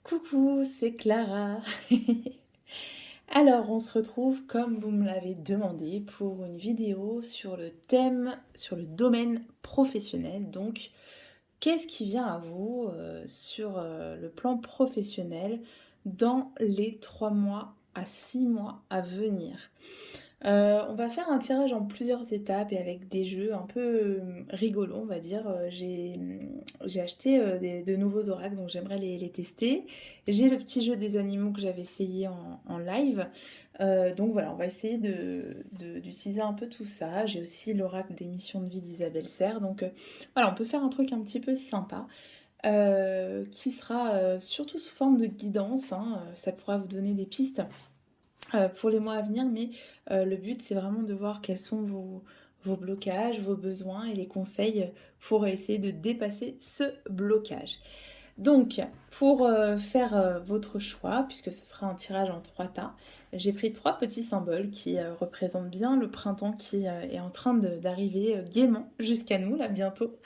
Coucou, c'est Clara. Alors, on se retrouve comme vous me l'avez demandé pour une vidéo sur le thème, sur le domaine professionnel. Donc, qu'est-ce qui vient à vous sur le plan professionnel dans les 3 mois à 6 mois à venir? On va faire un tirage en plusieurs étapes et avec des jeux un peu, rigolos, on va dire. J'ai acheté, de nouveaux oracles, donc j'aimerais les tester. J'ai le petit jeu des animaux que j'avais essayé en live. Donc voilà, on va essayer d'utiliser un peu tout ça. J'ai aussi l'oracle des missions de vie d'Isabelle Serre. Donc, voilà, on peut faire un truc un petit peu sympa, qui sera, surtout sous forme de guidance, hein. Ça pourra vous donner des pistes pour les mois à venir, mais le but, c'est vraiment de voir quels sont vos blocages, vos besoins et les conseils pour essayer de dépasser ce blocage. Donc, pour faire votre choix, puisque ce sera un tirage en 3 tas, j'ai pris 3 petits symboles qui représentent bien le printemps qui est en train d'arriver gaiement jusqu'à nous, là, bientôt.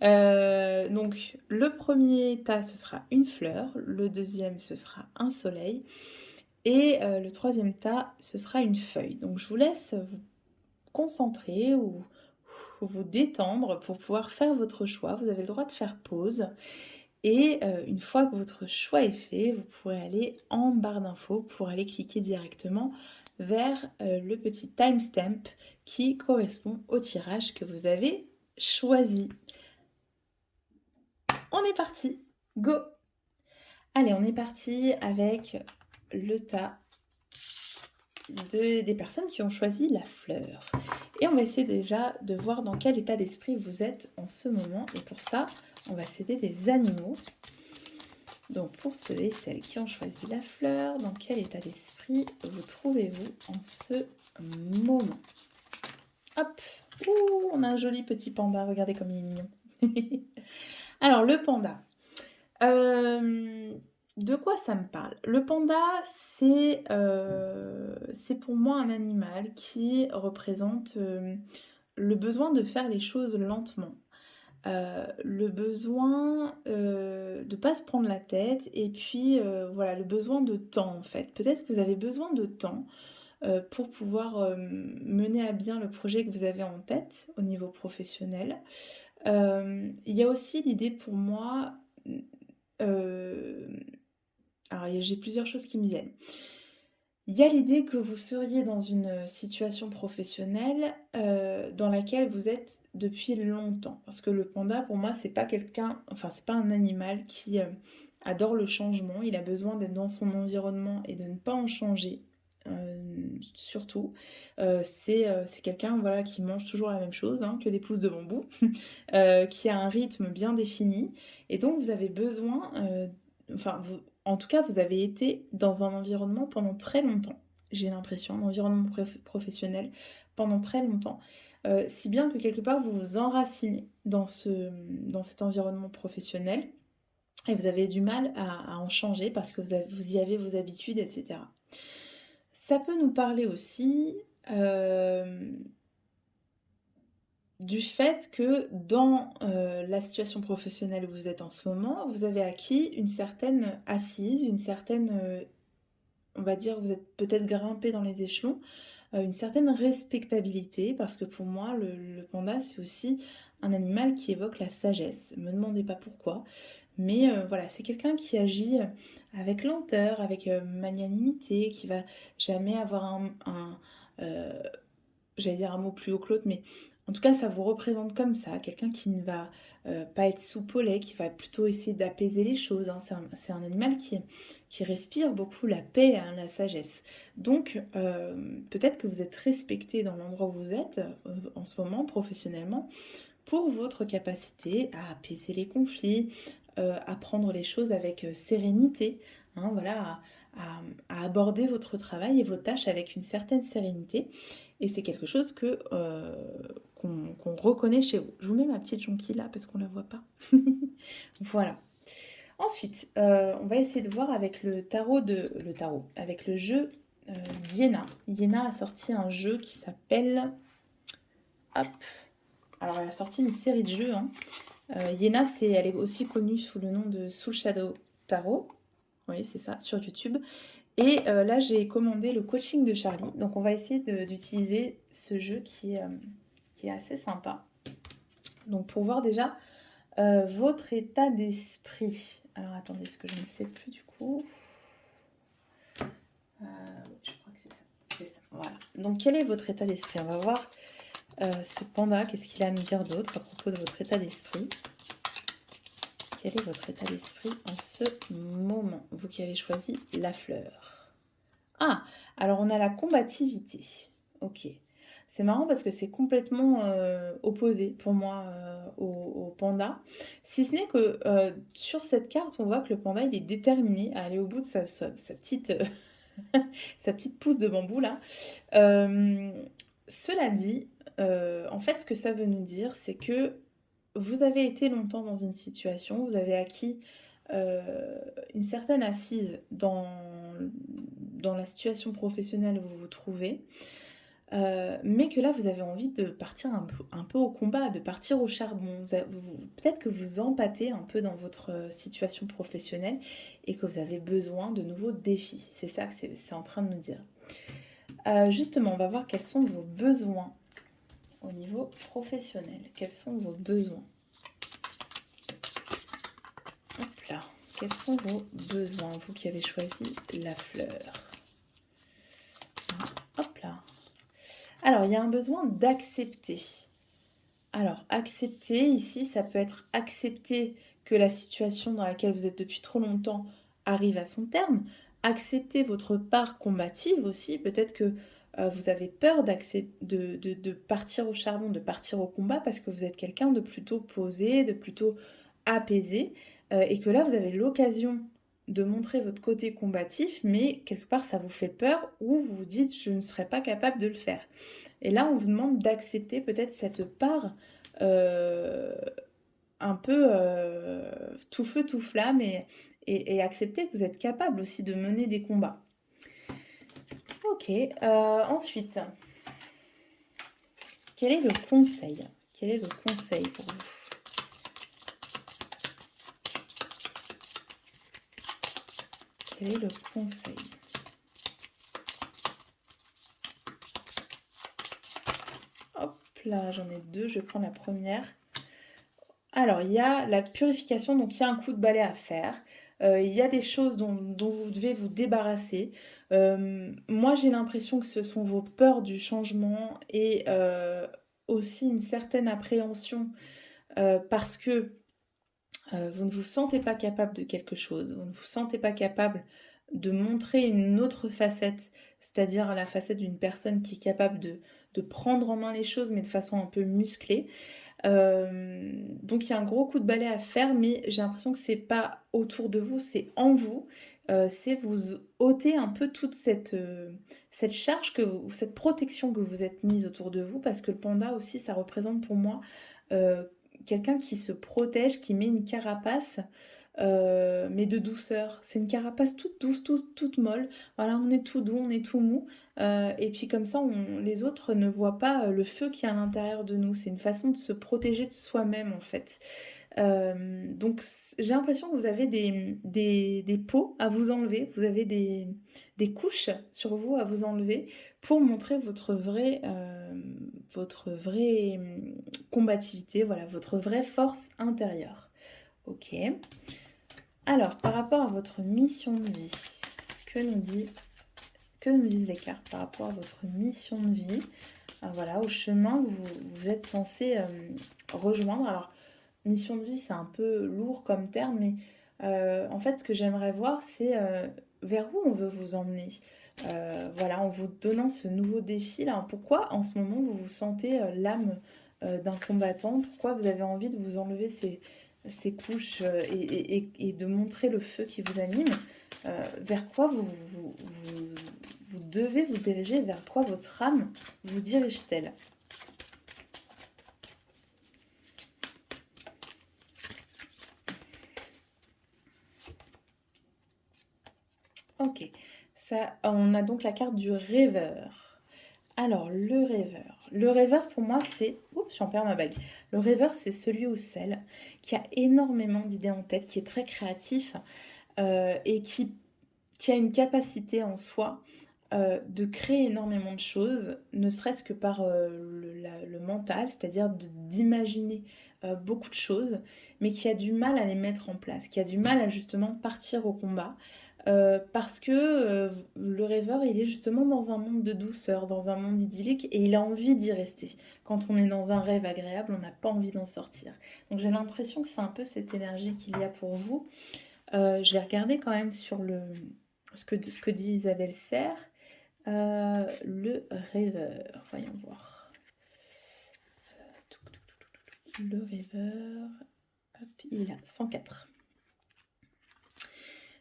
Donc, le premier tas, ce sera une fleur, le deuxième, ce sera un soleil, et le troisième tas, ce sera une feuille. Donc je vous laisse vous concentrer ou vous détendre pour pouvoir faire votre choix. Vous avez le droit de faire pause et une fois que votre choix est fait, vous pourrez aller en barre d'infos pour aller cliquer directement vers le petit timestamp qui correspond au tirage que vous avez choisi. On est parti, go! Allez, on est parti avec le tas des personnes qui ont choisi la fleur. Et on va essayer déjà de voir dans quel état d'esprit vous êtes en ce moment. Et pour ça, on va s'aider des animaux. Donc pour ceux et celles qui ont choisi la fleur, dans quel état d'esprit vous trouvez-vous en ce moment? Hop! Ouh, on a un joli petit panda, regardez comme il est mignon. Alors le panda. De quoi ça me parle? Le panda, c'est pour moi un animal qui représente, le besoin de faire les choses lentement. Le besoin, de pas se prendre la tête et puis, voilà, le besoin de temps, en fait. Peut-être que vous avez besoin de temps, pour pouvoir, mener à bien le projet que vous avez en tête au niveau professionnel. Il y a aussi l'idée pour moi, hem, alors j'ai plusieurs choses qui me viennent. Il y a l'idée que vous seriez dans une situation professionnelle, dans laquelle vous êtes depuis longtemps. Parce que le panda, pour moi, c'est pas quelqu'un enfin, c'est pas un animal qui, adore le changement. Il a besoin d'être dans son environnement et de ne pas en changer, surtout. C'est quelqu'un, voilà, qui mange toujours la même chose, hein, que des pousses de bambou, qui a un rythme bien défini et donc vous avez besoin, enfin vous en tout cas, vous avez été dans un environnement pendant très longtemps, j'ai l'impression, un environnement professionnel pendant très longtemps, si bien que quelque part vous vous enracinez dans cet environnement professionnel et vous avez du mal à en changer parce que vous y avez vos habitudes et cetera. Ça peut nous parler aussi, hem du fait que dans, la situation professionnelle où vous êtes en ce moment, vous avez acquis une certaine assise, une certaine, on va dire, vous êtes peut-être grimpé dans les échelons, une certaine respectabilité parce que pour moi le panda c'est aussi un animal qui évoque la sagesse. Me demandez pas pourquoi, mais voilà, c'est quelqu'un qui agit, avec lenteur, avec, magnanimité, qui va jamais avoir heu j'allais dire un mot plus haut que l'autre, mais en tout cas, ça vous représente comme ça, quelqu'un qui ne va, pas être soupe au lait, qui va plutôt essayer d'apaiser les choses, hein. C'est un animal qui respire beaucoup la paix, hein, la sagesse. Donc, peut-être que vous êtes respecté dans l'endroit où vous êtes, en ce moment, professionnellement, pour votre capacité à apaiser les conflits, à prendre les choses avec, sérénité, hein, voilà, à aborder votre travail et vos tâches avec une certaine sérénité et c'est quelque chose qu'on reconnaît chez vous. Je vous mets ma petite jonquille là parce qu'on la voit pas. Voilà. Ensuite, on va essayer de voir avec avec le jeu, d'Iéna. Iéna a sorti un jeu qui s'appelle hop, alors elle a sorti une série de jeux, hein. Iéna, elle est aussi connue sous le nom de Soul Shadow Tarot Oui, c'est ça, sur YouTube. Et là, j'ai commandé le coaching de Charlie. Donc, on va essayer d'utiliser ce jeu qui est assez sympa. Donc, pour voir déjà votre état d'esprit. Alors, attendez, ce que je ne sais plus du coup. Oui, je crois que c'est ça. C'est ça. Voilà. Donc, quel est votre état d'esprit? On va voir ce panda, qu'est-ce qu'il a à nous dire d'autre à propos de votre état d'esprit. Quel est votre état d'esprit en ce moment? Vous qui avez choisi la fleur. Ah, alors on a la combativité. Ok. C'est marrant parce que c'est complètement opposé pour moi au panda. Si ce n'est que sur cette carte, on voit que le panda, il est déterminé à aller au bout de sa petite, sa petite pousse de bambou là. Euh, Cela dit, en fait, ce que ça veut nous dire, c'est que vous avez été longtemps dans une situation, vous avez acquis une certaine assise dans la situation professionnelle où vous vous trouvez, mais que là, vous avez envie de partir un peu au combat, de partir au charbon. Peut-être que vous empâtez un peu dans votre situation professionnelle et que vous avez besoin de nouveaux défis. C'est ça que c'est en train de nous dire. Justement, on va voir quels sont vos besoins au niveau professionnel. Quels sont vos besoins? Hop là. Quels sont vos besoins, vous qui avez choisi la fleur? Hop là. Alors, il y a un besoin d'accepter. Alors, accepter, ici, ça peut être accepter que la situation dans laquelle vous êtes depuis trop longtemps arrive à son terme. Accepter votre part combative aussi. Peut-être que vous avez peur de partir au charbon, de partir au combat, parce que vous êtes quelqu'un de plutôt posé, de plutôt apaisé, et que là, vous avez l'occasion de montrer votre côté combatif, mais quelque part, ça vous fait peur, ou vous vous dites, je ne serais pas capable de le faire. Et là, on vous demande d'accepter peut-être cette part euh, un peu tout feu, tout flamme, et accepter que vous êtes capable aussi de mener des combats. Ok, ensuite, quel est le conseil? Quel est le conseil pour vous? Quel est le conseil? Hop là, j'en ai deux, je prends la première. Alors, il y a la purification, donc il y a un coup de balai à faire. Il y a des choses dont vous devez vous débarrasser. Moi, j'ai l'impression que ce sont vos peurs du changement et aussi une certaine appréhension parce que vous ne vous sentez pas capable de quelque chose, vous ne vous sentez pas capable de montrer une autre facette, c'est-à-dire la facette d'une personne qui est capable de prendre en main les choses, mais de façon un peu musclée. Donc il y a un gros coup de balai à faire, mais j'ai l'impression que c'est pas autour de vous, c'est en vous. C'est vous ôter un peu toute cette charge, cette protection que vous êtes mise autour de vous, parce que le panda aussi, ça représente pour moi euh, quelqu'un qui se protège, qui met une carapace, mais de douceur. C'est une carapace toute douce, toute molle. Voilà, on est tout doux, on est tout mou. Et puis comme ça, les autres ne voient pas le feu qui est à l'intérieur de nous. C'est une façon de se protéger de soi-même en fait. Donc j'ai l'impression que vous avez des peaux à vous enlever, vous avez des couches sur vous à vous enlever pour montrer votre vraie combativité, voilà, votre vraie force intérieure. Ok. Alors, par rapport à votre mission de vie, que nous disent les cartes par rapport à votre mission de vie? Voilà, au chemin que vous êtes censé rejoindre. Alors, mission de vie, c'est un peu lourd comme terme, mais en fait, ce que j'aimerais voir, c'est vers où on veut vous emmener. Voilà, en vous donnant ce nouveau défi là. Pourquoi en ce moment vous vous sentez l'âme d'un combattant? Pourquoi vous avez envie de vous enlever ces couches et de montrer le feu qui vous anime? Vers quoi vous devez vous diriger? Vers quoi votre âme vous dirige-t-elle? Ok, ça, on a donc la carte du rêveur. Alors, le rêveur. Le rêveur, pour moi, c'est... Oups, j'en perds ma bague. Le rêveur, c'est celui ou celle qui a énormément d'idées en tête, qui est très créatif, et qui a une capacité en soi de créer énormément de choses, ne serait-ce que par le mental, c'est-à-dire d'imaginer beaucoup de choses, mais qui a du mal à les mettre en place, qui a du mal à justement partir au combat, parce que le rêveur, il est justement dans un monde de douceur, dans un monde idyllique, et il a envie d'y rester. Quand on est dans un rêve agréable, on n'a pas envie d'en sortir. Donc j'ai l'impression que c'est un peu cette énergie qu'il y a pour vous. Je vais regarder quand même sur ce que dit Isabelle Serre. Le rêveur, voyons voir. Le rêveur, hop, il a 104.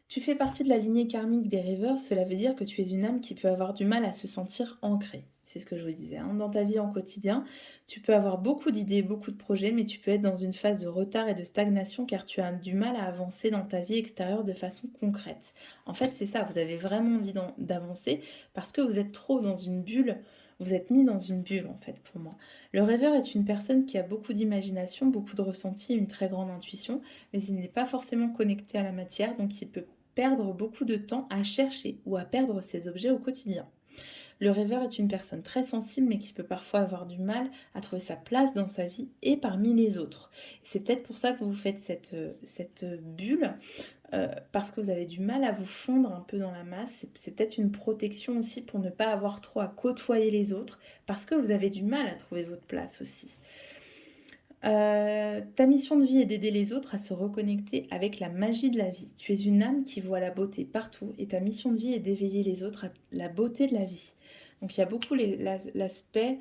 Tu fais partie de la lignée karmique des rêveurs, cela veut dire que tu es une âme qui peut avoir du mal à se sentir ancrée. C'est ce que je vous disais. Dans ta vie en quotidien, tu peux avoir beaucoup d'idées, beaucoup de projets, mais tu peux être dans une phase de retard et de stagnation car tu as du mal à avancer dans ta vie extérieure de façon concrète. En fait, c'est ça, vous avez vraiment envie d'avancer parce que vous êtes trop dans une bulle. Vous êtes mis dans une bulle, en fait, pour moi. Le rêveur est une personne qui a beaucoup d'imagination, beaucoup de ressenti, une très grande intuition, mais il n'est pas forcément connecté à la matière, donc il peut perdre beaucoup de temps à chercher ou à perdre ses objets au quotidien. Le rêveur est une personne très sensible mais qui peut parfois avoir du mal à trouver sa place dans sa vie et parmi les autres. C'est peut-être pour ça que vous faites cette bulle, parce que vous avez du mal à vous fondre un peu dans la masse. C'est peut-être une protection aussi pour ne pas avoir trop à côtoyer les autres, parce que vous avez du mal à trouver votre place aussi. Ta mission de vie est d'aider les autres à se reconnecter avec la magie de la vie. Tu es une âme qui voit la beauté partout et ta mission de vie est d'éveiller les autres à la beauté de la vie. Donc il y a beaucoup l'aspect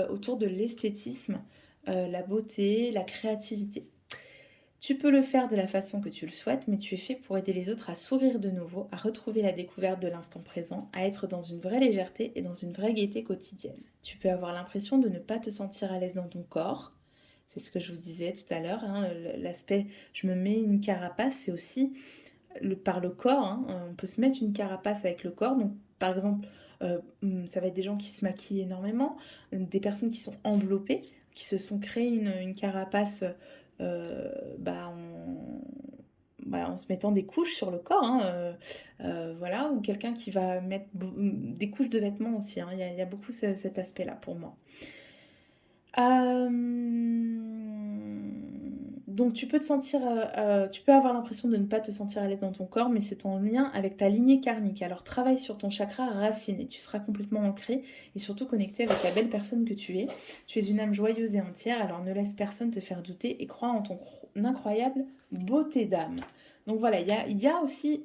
autour de l'esthétisme, la beauté, la créativité. Tu peux le faire de la façon que tu le souhaites, mais tu es fait pour aider les autres à sourire de nouveau, à retrouver la découverte de l'instant présent, à être dans une vraie légèreté et dans une vraie gaieté quotidienne. Tu peux avoir l'impression de ne pas te sentir à l'aise dans ton corps. C'est ce que je vous disais tout à l'heure, l'aspect je me mets une carapace, c'est aussi par le corps. On peut se mettre une carapace avec le corps. Donc, par exemple, ça va être des gens qui se maquillent énormément, des personnes qui sont enveloppées, qui se sont créées une carapace en se mettant des couches sur le corps. Voilà, ou quelqu'un qui va mettre des couches de vêtements aussi. Il y a beaucoup cet aspect-là pour moi. Donc tu peux te sentir, tu peux avoir l'impression de ne pas te sentir à l'aise dans ton corps, mais c'est en lien avec ta lignée karmique. Alors travaille sur ton chakra racine et tu seras complètement ancré et surtout connecté avec la belle personne que tu es. Tu es une âme joyeuse et entière, alors ne laisse personne te faire douter et crois en ton incroyable beauté d'âme. Donc voilà, il y a aussi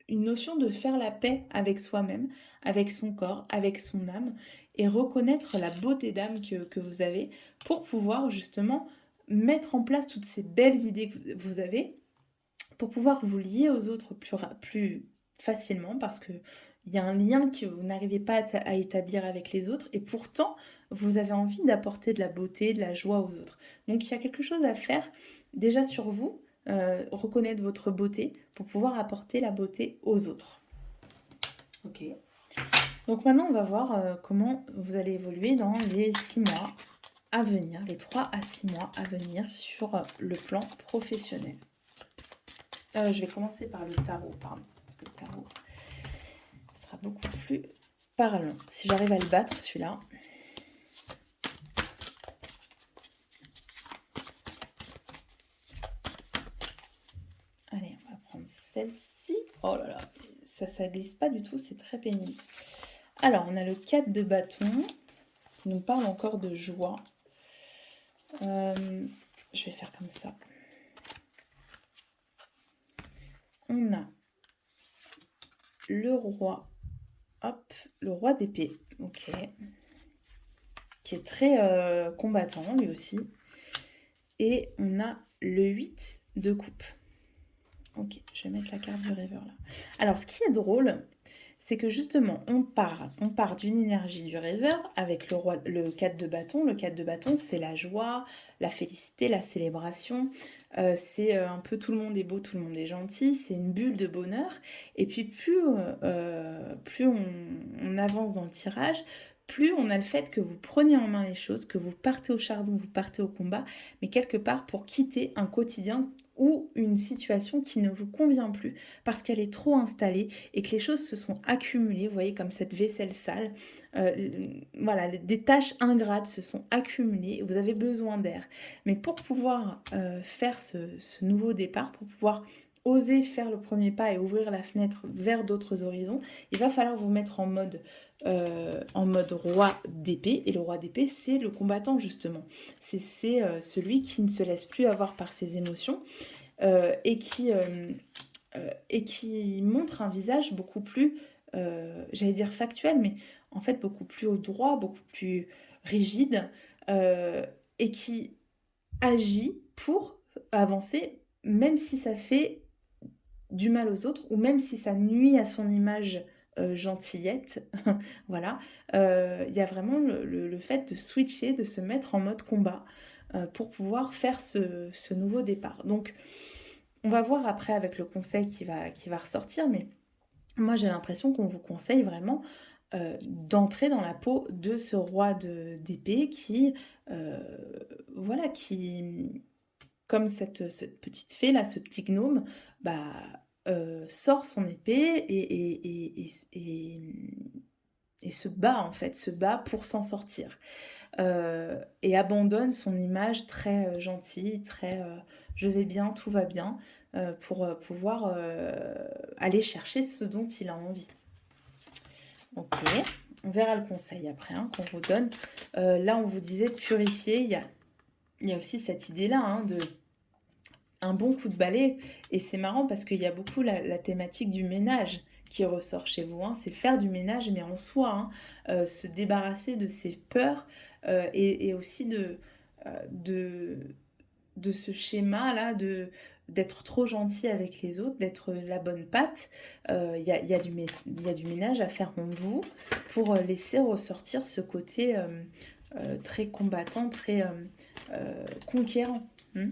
une notion de faire la paix avec soi-même, avec son corps, avec son âme, et reconnaître la beauté d'âme que vous avez pour pouvoir justement mettre en place toutes ces belles idées que vous avez, pour pouvoir vous lier aux autres plus facilement, parce que il y a un lien que vous n'arrivez pas à établir avec les autres, et pourtant, vous avez envie d'apporter de la beauté, de la joie aux autres. Donc il y a quelque chose à faire déjà sur vous, reconnaître votre beauté pour pouvoir apporter la beauté aux autres. Ok. Donc maintenant, on va voir comment vous allez évoluer dans les 6 mois à venir, les 3 à 6 mois à venir sur le plan professionnel. Je vais commencer par le tarot, pardon, parce que le tarot sera beaucoup plus parlant. Si j'arrive à le battre, celui-là. Allez, on va prendre celle-ci. Oh là là, ça glisse pas du tout, c'est très pénible. Alors, on a le 4 de bâton, qui nous parle encore de joie. Je vais faire comme ça. On a le roi, hop, le roi d'épée, ok, qui est très combattant lui aussi. Et on a le 8 de coupe. Ok, je vais mettre la carte du rêveur là. Alors, ce qui est drôle, c'est que justement, on part d'une énergie du rêveur avec le 4 de bâton. Le 4 de bâton, c'est la joie, la félicité, la célébration. C'est un peu tout le monde est beau, tout le monde est gentil. C'est une bulle de bonheur. Et puis, plus on avance dans le tirage, plus on a le fait que vous prenez en main les choses, que vous partez au charbon, vous partez au combat, mais quelque part pour quitter un quotidien ou une situation qui ne vous convient plus parce qu'elle est trop installée et que les choses se sont accumulées, vous voyez, comme cette vaisselle sale, voilà, des tâches ingrates se sont accumulées et vous avez besoin d'air. Mais pour pouvoir faire ce nouveau départ, pour pouvoir oser faire le premier pas et ouvrir la fenêtre vers d'autres horizons, il va falloir vous mettre en mode roi d'épée. Et le roi d'épée, c'est le combattant justement. C'est celui qui ne se laisse plus avoir par ses émotions euh, et, qui, euh, et qui montre un visage beaucoup plus, j'allais dire factuel, mais en fait beaucoup plus au droit, beaucoup plus rigide, euh, et qui agit pour avancer, même si ça fait du mal aux autres, ou même si ça nuit à son image gentillette. Voilà. Il y a vraiment le fait de switcher, de se mettre en mode combat pour pouvoir faire ce nouveau départ. Donc, on va voir après avec le conseil qui va ressortir, mais moi j'ai l'impression qu'on vous conseille vraiment d'entrer dans la peau de ce roi d'épée qui, euh, voilà, qui, comme cette petite fée là, ce petit gnome, bah, sort son épée et se bat en fait, se bat pour s'en sortir. Et abandonne son image très gentille, très je vais bien, tout va bien, pour pouvoir aller chercher ce dont il a envie. Ok, on verra le conseil après hein, qu'on vous donne. Là, on vous disait de purifier. Il y a aussi cette idée-là hein, de un bon coup de balai. Et c'est marrant parce qu'il y a beaucoup la thématique du ménage qui ressort chez vous. Hein. C'est faire du ménage, mais en soi, hein, se débarrasser de ses peurs et aussi de, de ce schéma-là d'être trop gentil avec les autres, d'être la bonne patte. Il y a du ménage à faire en vous pour laisser ressortir ce côté très combattant, très conquérant. Hmm.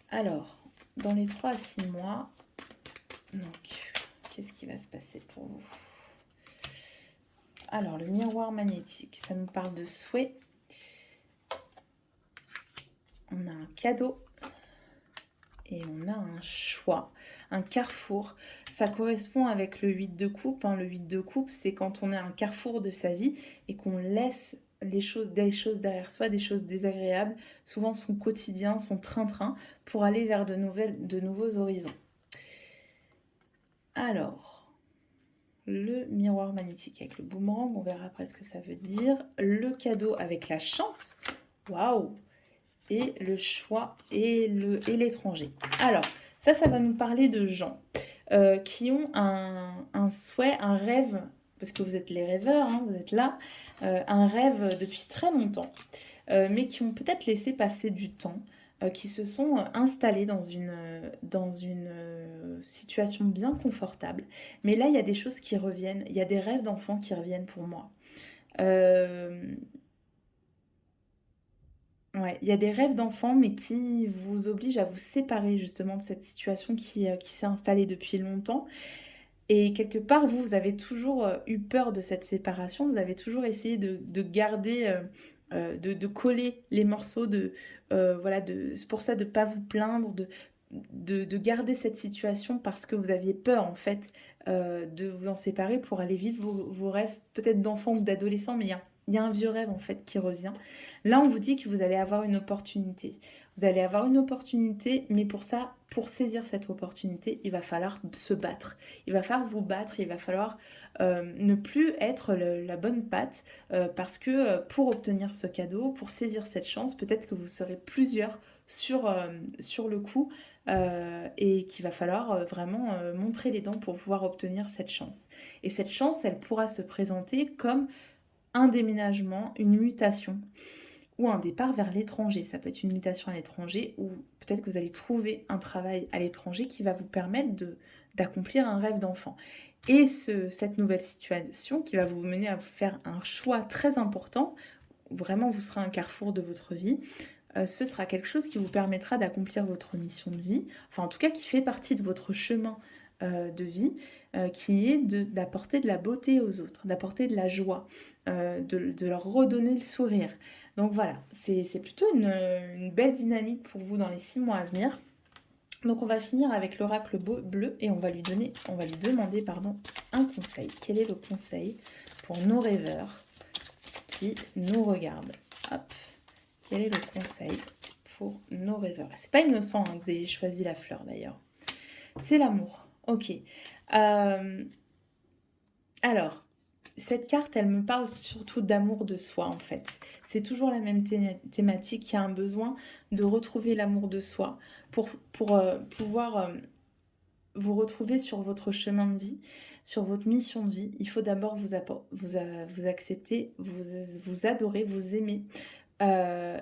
Alors, dans les 3 à 6 mois, donc, qu'est-ce qui va se passer pour vous? Alors, le miroir magnétique, ça nous parle de souhait. On a un cadeau et on a un choix, un carrefour. Ça correspond avec le 8 de coupe. Hein. Le 8 de coupe, c'est quand on est à un carrefour de sa vie et qu'on laisse des choses derrière soi, des choses désagréables, souvent son quotidien, son train-train, pour aller vers de nouveaux horizons. Alors, le miroir magnétique avec le boomerang, on verra après ce que ça veut dire. Le cadeau avec la chance, waouh! Et le choix et l'étranger. Alors, ça va nous parler de gens qui ont un souhait, un rêve, parce que vous êtes les rêveurs, hein, vous êtes là, un rêve depuis très longtemps, mais qui ont peut-être laissé passer du temps, qui se sont installés dans une situation bien confortable. Mais là, il y a des choses qui reviennent, il y a des rêves d'enfants qui reviennent pour moi. Euh, ouais, il y a des rêves d'enfants, mais qui vous obligent à vous séparer justement de cette situation qui s'est installée depuis longtemps. Et quelque part, vous avez toujours eu peur de cette séparation, vous avez toujours essayé de garder, de coller les morceaux, voilà, c'est pour ça de ne pas vous plaindre, de garder cette situation parce que vous aviez peur en fait de vous en séparer pour aller vivre vos rêves, peut-être d'enfant ou d'adolescent, mais il y a un vieux rêve en fait qui revient. Là, on vous dit que vous allez avoir une opportunité. Vous allez avoir une opportunité, mais pour ça, pour saisir cette opportunité, il va falloir se battre. Il va falloir vous battre, il va falloir ne plus être la bonne patte, parce que pour obtenir ce cadeau, pour saisir cette chance, peut-être que vous serez plusieurs sur le coup, et qu'il va falloir vraiment montrer les dents pour pouvoir obtenir cette chance. Et cette chance, elle pourra se présenter comme un déménagement, une mutation ou un départ vers l'étranger. Ça peut être une mutation à l'étranger ou peut-être que vous allez trouver un travail à l'étranger qui va vous permettre d'accomplir un rêve d'enfant. Et cette nouvelle situation qui va vous mener à faire un choix très important, vraiment vous serez à un carrefour de votre vie, ce sera quelque chose qui vous permettra d'accomplir votre mission de vie, enfin en tout cas qui fait partie de votre chemin de vie, qui est d'apporter de la beauté aux autres, d'apporter de la joie, de leur redonner le sourire. Donc voilà, c'est plutôt une belle dynamique pour vous dans les 6 mois à venir. Donc on va finir avec l'oracle bleu et on va lui demander pardon, un conseil. Quel est le conseil pour nos rêveurs qui nous regardent? Hop, quel est le conseil pour nos rêveurs? C'est pas innocent hein, que vous ayez choisi la fleur d'ailleurs. C'est l'amour. Ok. Alors, cette carte, elle me parle surtout d'amour de soi, en fait. C'est toujours la même thématique. Il y a un besoin de retrouver l'amour de soi pour pouvoir vous retrouver sur votre chemin de vie, sur votre mission de vie. Il faut d'abord vous accepter, vous adorer, vous aimer.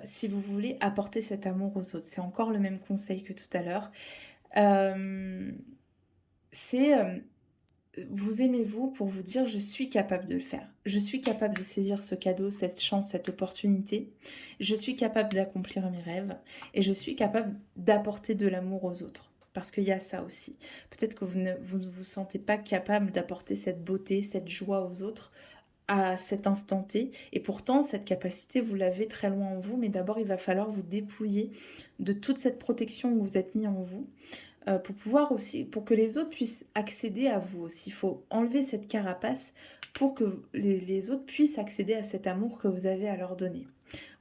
Si vous voulez apporter cet amour aux autres. C'est encore le même conseil que tout à l'heure. C'est vous aimez-vous pour vous dire je suis capable de le faire. Je suis capable de saisir ce cadeau, cette chance, cette opportunité. Je suis capable d'accomplir mes rêves et je suis capable d'apporter de l'amour aux autres. Parce qu'il y a ça aussi. Peut-être que vous ne vous sentez pas capable d'apporter cette beauté, cette joie aux autres à cet instant T. Et pourtant, cette capacité, vous l'avez très loin en vous. Mais d'abord, il va falloir vous dépouiller de toute cette protection que vous êtes mis en vous pour pouvoir aussi, pour que les autres puissent accéder à vous aussi. Il faut enlever cette carapace pour que les autres puissent accéder à cet amour que vous avez à leur donner.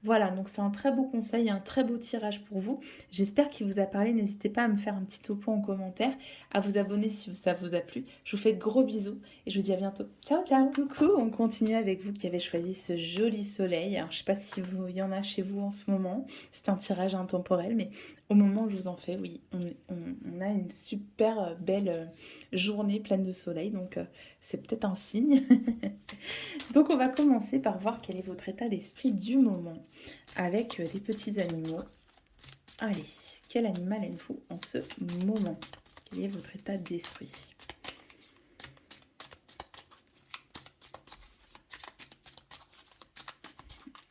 Voilà, donc c'est un très beau conseil, un très beau tirage pour vous. J'espère qu'il vous a parlé. N'hésitez pas à me faire un petit topo en commentaire, à vous abonner si ça vous a plu. Je vous fais de gros bisous et je vous dis à bientôt. Ciao, ciao. Coucou, on continue avec vous qui avez choisi ce joli soleil. Alors, je ne sais pas si il y en a chez vous en ce moment. C'est un tirage intemporel, mais au moment où je vous en fais, oui, on a une super belle journée pleine de soleil. Donc, c'est peut-être un signe. Donc on va commencer par voir quel est votre état d'esprit du moment avec les petits animaux. Allez, quel animal êtes-vous en ce moment? Quel est votre état d'esprit?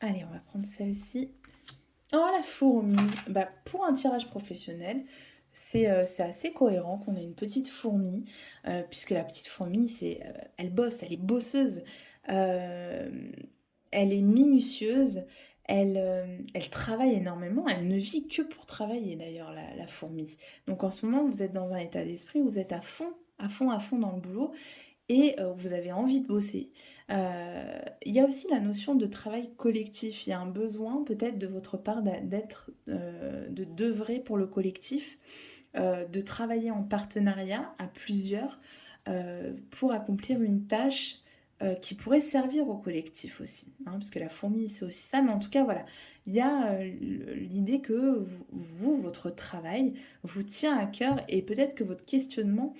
Allez, on va prendre celle-ci. Oh, la fourmi. Bah, pour un tirage professionnel, c'est assez cohérent qu'on ait une petite fourmi, puisque la petite fourmi, elle bosse, elle est bosseuse, euh, elle est minutieuse, elle travaille énormément, elle ne vit que pour travailler d'ailleurs, la fourmi. Donc en ce moment, vous êtes dans un état d'esprit où vous êtes à fond, à fond, à fond dans le boulot et vous avez envie de bosser. Il y a aussi la notion de travail collectif. Il y a un besoin peut-être de votre part de d'œuvrer pour le collectif, de travailler en partenariat à plusieurs pour accomplir une tâche qui pourrait servir au collectif aussi, hein, parce que la fourmi c'est aussi ça, mais en tout cas voilà, il y a l'idée que votre travail vous tient à cœur et peut-être que votre questionnement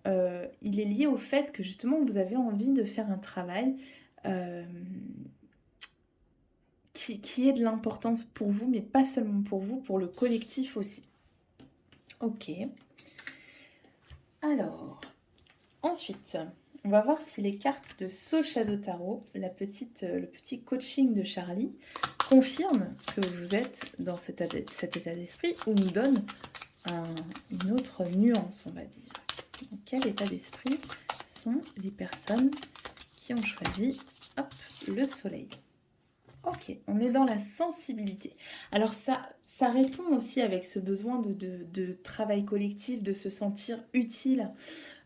il est lié au fait que justement vous avez envie de faire un travail euh, qui ait de l'importance pour vous, mais pas seulement pour vous, pour le collectif aussi. Ok. Alors, ensuite, on va voir si les cartes de Soul Shadow Tarot, le petit coaching de Charlie, confirment que vous êtes dans cet état d'esprit ou nous donne une autre nuance, on va dire. Dans quel état d'esprit sont les personnes qui ont choisi le soleil? Ok, on est dans la sensibilité. Alors ça répond aussi avec ce besoin de travail collectif, de se sentir utile.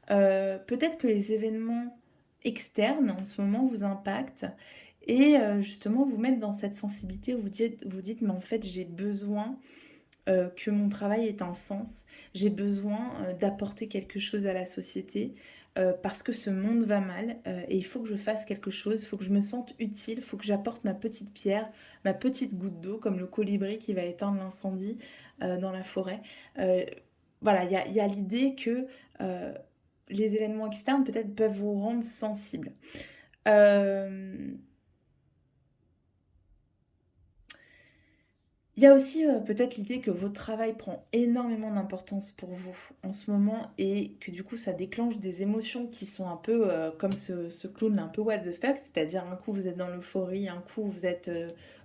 Peut-être que les événements externes en ce moment vous impactent et justement vous mettent dans cette sensibilité où vous dites mais en fait j'ai besoin que mon travail ait un sens, j'ai besoin d'apporter quelque chose à la société parce que ce monde va mal et il faut que je fasse quelque chose, il faut que je me sente utile, il faut que j'apporte ma petite pierre, ma petite goutte d'eau comme le colibri qui va éteindre l'incendie dans la forêt. Voilà, il y a l'idée que les événements externes peut-être peuvent vous rendre sensible. Il y a aussi peut-être l'idée que votre travail prend énormément d'importance pour vous en ce moment et que du coup ça déclenche des émotions qui sont un peu comme ce clown un peu what the fuck, c'est-à-dire un coup vous êtes dans l'euphorie, un coup vous êtes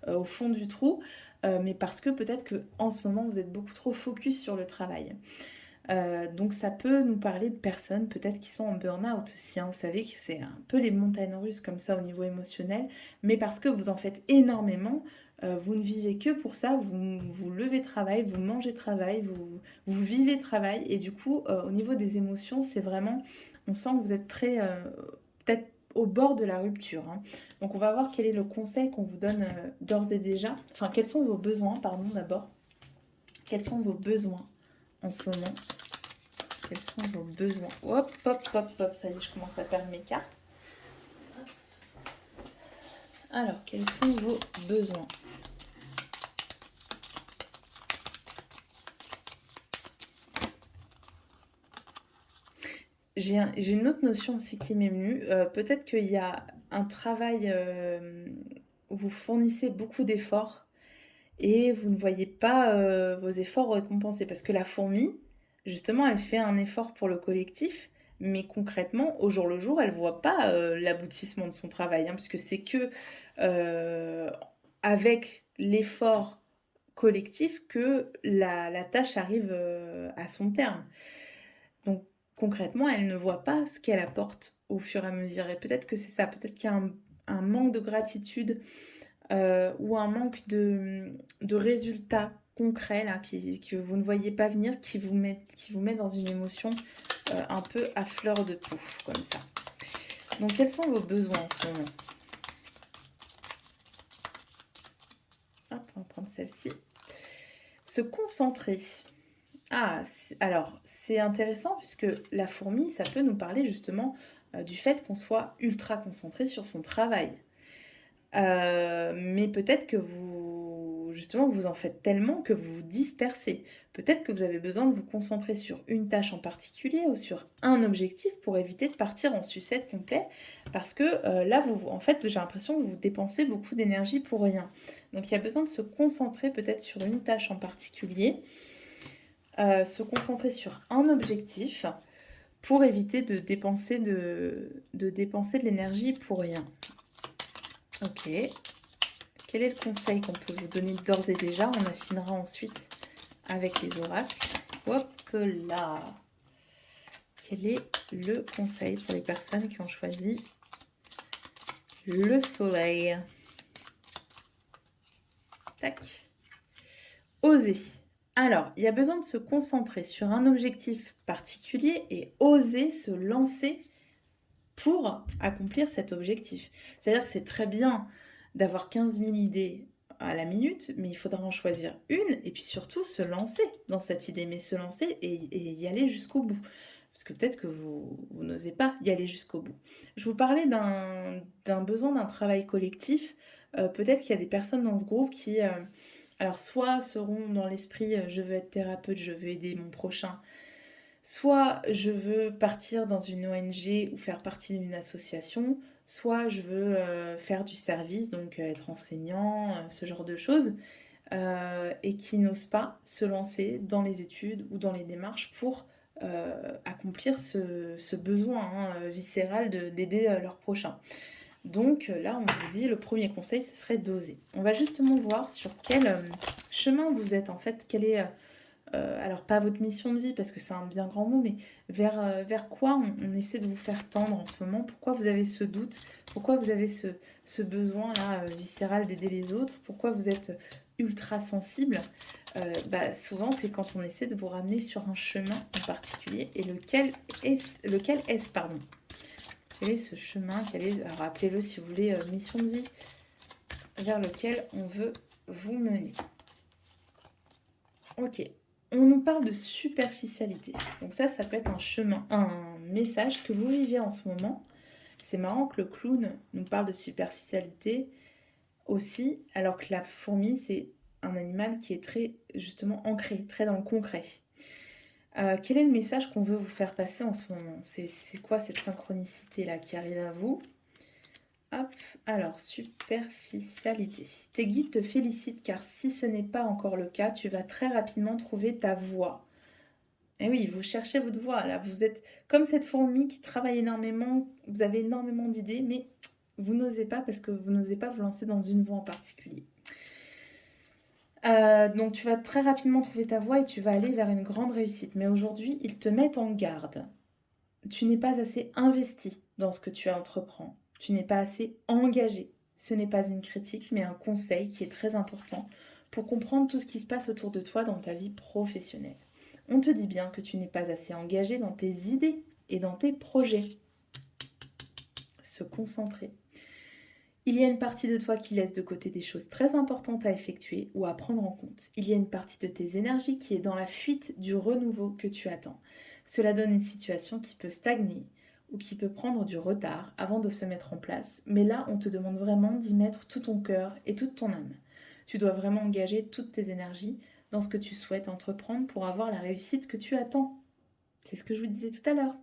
au fond du trou, mais parce que peut-être que en ce moment vous êtes beaucoup trop focus sur le travail. Donc ça peut nous parler de personnes peut-être qui sont en burn-out aussi, hein. Vous savez que c'est un peu les montagnes russes comme ça au niveau émotionnel, mais parce que vous en faites énormément, Vous ne vivez que pour ça, vous levez travail, vous mangez travail, vous vivez travail et du coup, au niveau des émotions, c'est vraiment on sent que vous êtes très, peut-être au bord de la rupture, hein. Donc on va voir quel est le conseil qu'on vous donne, d'ores et déjà. Enfin, quels sont vos besoins, pardon, d'abord. Quels sont vos besoins en ce moment? Quels sont vos besoins? Hop, hop, hop, hop, ça y est, je commence à perdre mes cartes. Alors, quels sont vos besoins? J'ai une autre notion aussi qui m'est venue. Peut-être qu'il y a un travail où vous fournissez beaucoup d'efforts et vous ne voyez pas vos efforts récompensés. Parce que la fourmi, justement, elle fait un effort pour le collectif, mais concrètement, au jour le jour, elle ne voit pas l'aboutissement de son travail, hein, puisque c'est que euh, avec l'effort collectif que la tâche arrive à son terme. Donc concrètement, elle ne voit pas ce qu'elle apporte au fur et à mesure. Et peut-être que c'est ça, peut-être qu'il y a un manque de gratitude ou un manque de résultats concrets là, que vous ne voyez pas venir, qui vous met dans une émotion un peu à fleur de peau, comme ça. Donc quels sont vos besoins en ce moment? Hop, on va prendre celle-ci. Se concentrer. Ah, alors, c'est intéressant puisque la fourmi, ça peut nous parler justement du fait qu'on soit ultra concentré sur son travail. Mais peut-être que justement, vous en faites tellement que vous vous dispersez. Peut-être que vous avez besoin de vous concentrer sur une tâche en particulier ou sur un objectif pour éviter de partir en sucette complet. Parce que là, en fait, j'ai l'impression que vous dépensez beaucoup d'énergie pour rien. Donc, il y a besoin de se concentrer peut-être sur une tâche en particulier, se concentrer sur un objectif pour éviter de dépenser de l'énergie pour rien. Ok. Quel est le conseil qu'on peut vous donner d'ores et déjà? On affinera ensuite avec les oracles. Hop là. Quel est le conseil pour les personnes qui ont choisi le soleil? Tac. Oser. Alors, il y a besoin de se concentrer sur un objectif particulier et oser se lancer pour accomplir cet objectif. C'est-à-dire que c'est très bien d'avoir 15 000 idées à la minute, mais il faudra en choisir une et puis surtout se lancer dans cette idée, mais se lancer et y aller jusqu'au bout. Parce que peut-être que vous n'osez pas y aller jusqu'au bout. Je vous parlais d'un besoin d'un travail collectif. Peut-être qu'il y a des personnes dans ce groupe qui, alors soit seront dans l'esprit je veux être thérapeute, je veux aider mon prochain, soit je veux partir dans une ONG ou faire partie d'une association, soit je veux faire du service, donc être enseignant, ce genre de choses, et qui n'osent pas se lancer dans les études ou dans les démarches pour accomplir ce besoin viscéral d'aider leur prochain. Donc là, on vous dit, le premier conseil, ce serait d'oser. On va justement voir sur quel chemin vous êtes en fait, quelle est alors pas votre mission de vie parce que c'est un bien grand mot, mais vers quoi on essaie de vous faire tendre en ce moment? Pourquoi vous avez ce doute? Pourquoi vous avez ce besoin-là viscéral d'aider les autres? Pourquoi vous êtes ultra sensible? Souvent c'est quand on essaie de vous ramener sur un chemin en particulier. Et lequel est-ce, pardon? Quel est ce chemin? Alors appelez-le si vous voulez mission de vie vers lequel on veut vous mener. Ok. On nous parle de superficialité. Donc ça peut être un chemin, un message que vous vivez en ce moment. C'est marrant que le clown nous parle de superficialité aussi, alors que la fourmi, c'est un animal qui est très, justement, ancré, très dans le concret. Quel est le message qu'on veut vous faire passer en ce moment? C'est quoi cette synchronicité-là qui arrive à vous? Hop, alors, superficialité. Tes guides te félicitent car si ce n'est pas encore le cas, tu vas très rapidement trouver ta voie. Et oui, vous cherchez votre voie. Là, vous êtes comme cette fourmi qui travaille énormément, vous avez énormément d'idées, mais vous n'osez pas parce que vous n'osez pas vous lancer dans une voie en particulier. Donc tu vas très rapidement trouver ta voie et tu vas aller vers une grande réussite. Mais aujourd'hui, ils te mettent en garde. Tu n'es pas assez investi dans ce que tu entreprends. Tu n'es pas assez engagé. ce n'est pas une critique, mais un conseil qui est très important pour comprendre tout ce qui se passe autour de toi dans ta vie professionnelle. On te dit bien que tu n'es pas assez engagé dans tes idées et dans tes projets. Se concentrer. Il y a une partie de toi qui laisse de côté des choses très importantes à effectuer ou à prendre en compte. Il y a une partie de tes énergies qui est dans la fuite du renouveau que tu attends. Cela donne une situation qui peut stagner ou qui peut prendre du retard avant de se mettre en place. Mais là, on te demande vraiment d'y mettre tout ton cœur et toute ton âme. Tu dois vraiment engager toutes tes énergies dans ce que tu souhaites entreprendre pour avoir la réussite que tu attends. C'est ce que je vous disais tout à l'heure.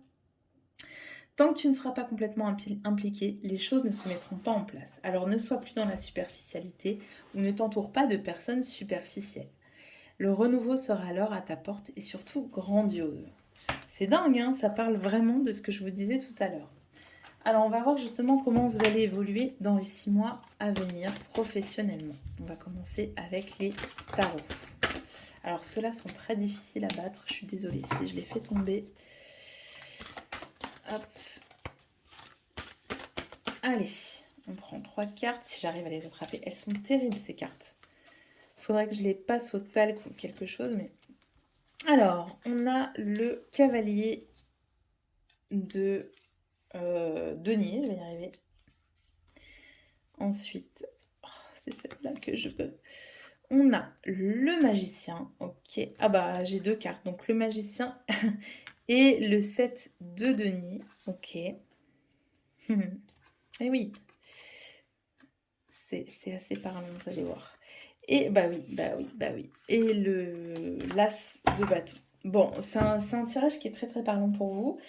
Tant que tu ne seras pas complètement impliqué, les choses ne se mettront pas en place. Alors ne sois plus dans la superficialité ou ne t'entoure pas de personnes superficielles. Le renouveau sera alors à ta porte et surtout grandiose. C'est dingue, hein, ça parle vraiment de ce que je vous disais tout à l'heure. Alors on va voir justement comment vous allez évoluer dans les 6 mois à venir professionnellement. On va commencer avec les tarots. Alors ceux-là sont très difficiles à battre, je suis désolée si je les fais tomber. Hop. Allez, on prend 3 cartes, si j'arrive à les attraper. Elles sont terribles ces cartes. Il faudrait que je les passe au talc ou quelque chose, mais... Alors, on a le cavalier de denier, je vais y arriver. Ensuite, c'est celle-là que je veux. On a le magicien, ok. Ah bah, j'ai 2 cartes, donc le magicien et le 7 de denier, ok. Et oui, c'est assez parlant, vous allez voir. Et bah oui. Et l'as de bâton. Bon, c'est un tirage qui est très très parlant pour vous.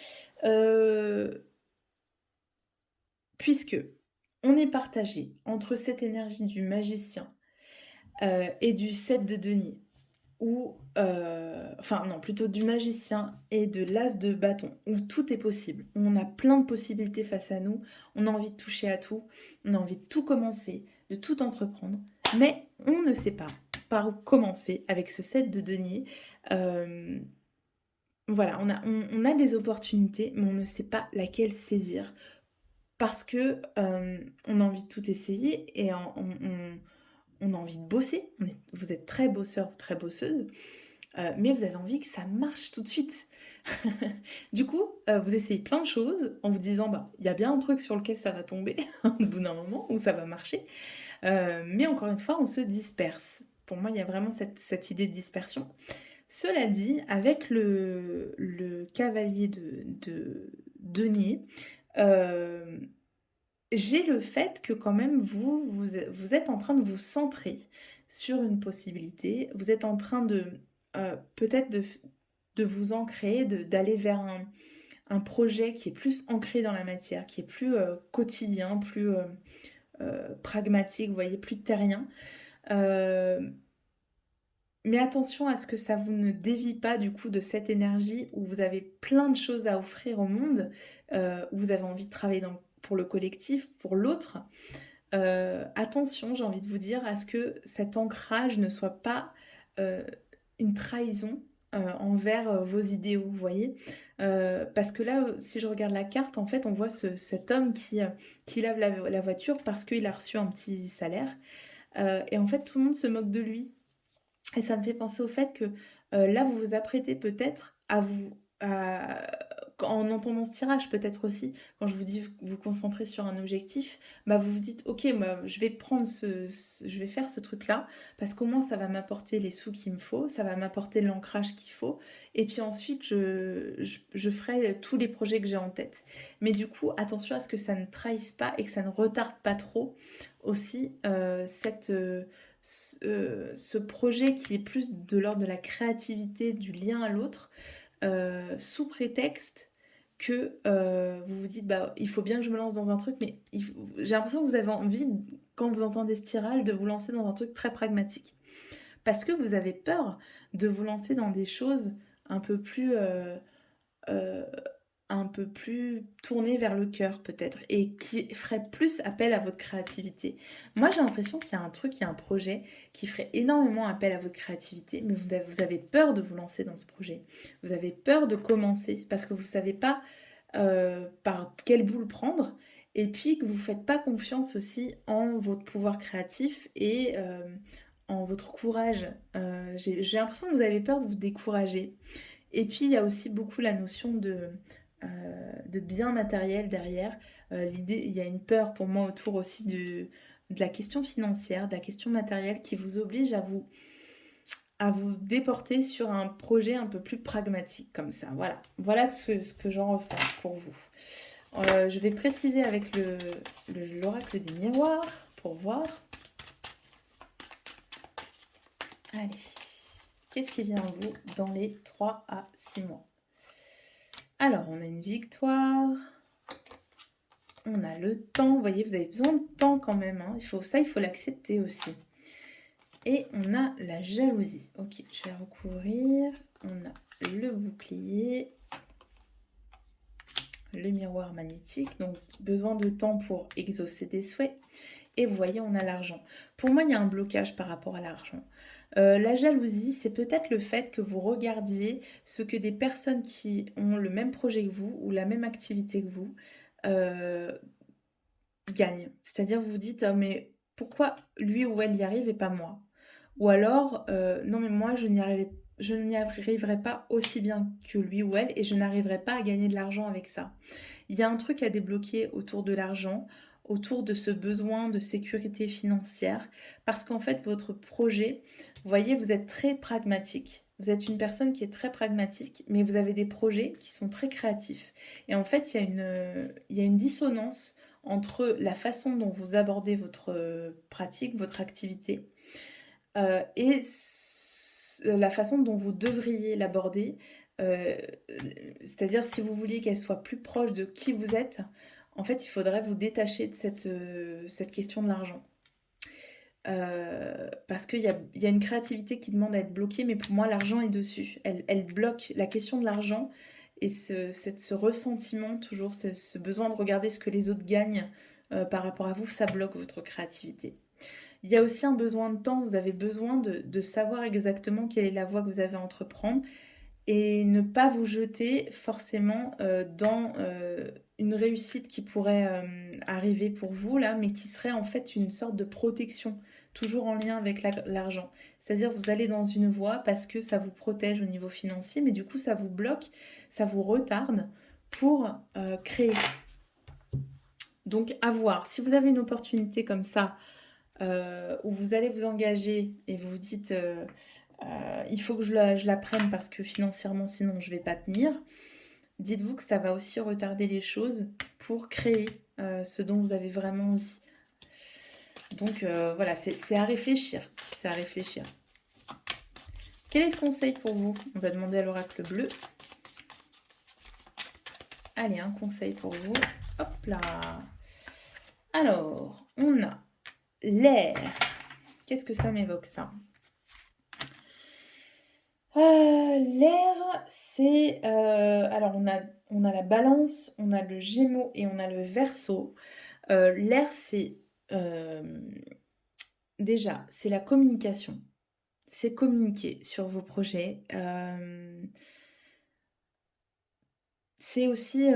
Puisque on est partagé entre cette énergie du magicien et du 7 de denier. Ou, enfin non, plutôt du magicien et de l'as de bâton, où tout est possible. On a plein de possibilités face à nous, on a envie de toucher à tout, on a envie de tout commencer, de tout entreprendre, mais on ne sait pas par où commencer avec ce 7 de denier. Voilà, on a des opportunités, mais on ne sait pas laquelle saisir, parce que on a envie de tout essayer et on a envie de bosser. Vous êtes très bosseur ou très bosseuse. Mais vous avez envie que ça marche tout de suite. Du coup, vous essayez plein de choses en vous disant, bah, il y a bien un truc sur lequel ça va tomber au bout d'un moment, où ça va marcher. Mais encore une fois, on se disperse. Pour moi, il y a vraiment cette idée de dispersion. Cela dit, avec le cavalier de denier, j'ai le fait que quand même vous êtes en train de vous centrer sur une possibilité. Vous êtes en train de peut-être de vous ancrer, d'aller vers un projet qui est plus ancré dans la matière, qui est plus quotidien, plus pragmatique, vous voyez, plus terrien. Mais attention à ce que ça vous ne dévie pas du coup de cette énergie où vous avez plein de choses à offrir au monde, où vous avez envie de travailler pour le collectif, pour l'autre. Attention, j'ai envie de vous dire, à ce que cet ancrage ne soit pas une trahison envers vos idéaux, vous voyez. Parce que là, si je regarde la carte, en fait, on voit cet homme qui lave la voiture parce qu'il a reçu un petit salaire. Et en fait, tout le monde se moque de lui. Et ça me fait penser au fait que là, vous vous apprêtez peut-être en entendant ce tirage, peut-être aussi, quand je vous dis vous concentrer sur un objectif, bah vous vous dites, ok, moi, je vais prendre je vais faire ce truc-là, parce qu'au moins ça va m'apporter les sous qu'il me faut, ça va m'apporter l'ancrage qu'il faut, et puis ensuite je ferai tous les projets que j'ai en tête. Mais du coup, attention à ce que ça ne trahisse pas et que ça ne retarde pas trop aussi ce projet qui est plus de l'ordre de la créativité, du lien à l'autre, sous prétexte que vous vous dites, bah, il faut bien que je me lance dans un truc, mais j'ai l'impression que vous avez envie, quand vous entendez ce tirage, de vous lancer dans un truc très pragmatique. Parce que vous avez peur de vous lancer dans des choses un peu plus... euh, un peu plus tourné vers le cœur peut-être et qui ferait plus appel à votre créativité. Moi j'ai l'impression qu'il y a un truc, il y a un projet qui ferait énormément appel à votre créativité, mais vous avez peur de vous lancer dans ce projet. Vous avez peur de commencer parce que vous ne savez pas par quel bout le prendre et puis que vous ne faites pas confiance aussi en votre pouvoir créatif et en votre courage. J'ai l'impression que vous avez peur de vous décourager. Et puis, il y a aussi beaucoup la notion de bien matériel derrière. L'idée, il y a une peur pour moi autour aussi de la question financière, de la question matérielle qui vous oblige à vous déporter sur un projet un peu plus pragmatique comme ça. Voilà, voilà ce que j'en ressens pour vous. Je vais préciser avec l'oracle des miroirs pour voir. Allez, qu'est-ce qui vient à vous dans les 3 à 6 mois? Alors, on a une victoire. On a le temps. Vous voyez, vous avez besoin de temps quand même. Hein. Il faut l'accepter aussi. Et on a la jalousie. Ok, je vais recouvrir. On a le bouclier. Le miroir magnétique. Donc, besoin de temps pour exaucer des souhaits. Et vous voyez, on a l'argent. Pour moi, il y a un blocage par rapport à l'argent. La jalousie, c'est peut-être le fait que vous regardiez ce que des personnes qui ont le même projet que vous ou la même activité que vous gagnent. C'est-à-dire, vous vous dites, ah, mais pourquoi lui ou elle y arrive et pas moi? Ou alors, non, mais moi, je n'y arriverai pas aussi bien que lui ou elle et je n'arriverai pas à gagner de l'argent avec ça. Il y a un truc à débloquer autour de l'argent, autour de ce besoin de sécurité financière, parce qu'en fait, votre projet, vous voyez, vous êtes très pragmatique. Vous êtes une personne qui est très pragmatique, mais vous avez des projets qui sont très créatifs. Et en fait, il y a une dissonance entre la façon dont vous abordez votre pratique, votre activité, et la façon dont vous devriez l'aborder. Euh, C'est-à-dire, si vous vouliez qu'elle soit plus proche de qui vous êtes, en fait, il faudrait vous détacher de cette question de l'argent. Parce qu'il y a une créativité qui demande à être bloquée, mais pour moi, l'argent est dessus. Elle bloque la question de l'argent et ce ressentiment, toujours ce besoin de regarder ce que les autres gagnent par rapport à vous, ça bloque votre créativité. Il y a aussi un besoin de temps, vous avez besoin de savoir exactement quelle est la voie que vous avez à entreprendre et ne pas vous jeter forcément dans une réussite qui pourrait arriver pour vous là, mais qui serait en fait une sorte de protection, toujours en lien avec l'argent. C'est-à-dire vous allez dans une voie parce que ça vous protège au niveau financier, mais du coup ça vous bloque, ça vous retarde pour créer. Donc à voir, si vous avez une opportunité comme ça, où vous allez vous engager et vous vous dites il faut que je la prenne parce que financièrement sinon je vais pas tenir, dites-vous que ça va aussi retarder les choses pour créer ce dont vous avez vraiment envie. Donc voilà, c'est à réfléchir. C'est à réfléchir. Quel est le conseil pour vous? On va demander à l'oracle bleu. Allez, un conseil pour vous. Hop là. Alors, on a l'air. Qu'est-ce que ça m'évoque, ça? L'air, c'est... alors, on a la balance, on a le gémeaux et on a le verseau. L'air, c'est... déjà, c'est la communication. C'est communiquer sur vos projets. C'est aussi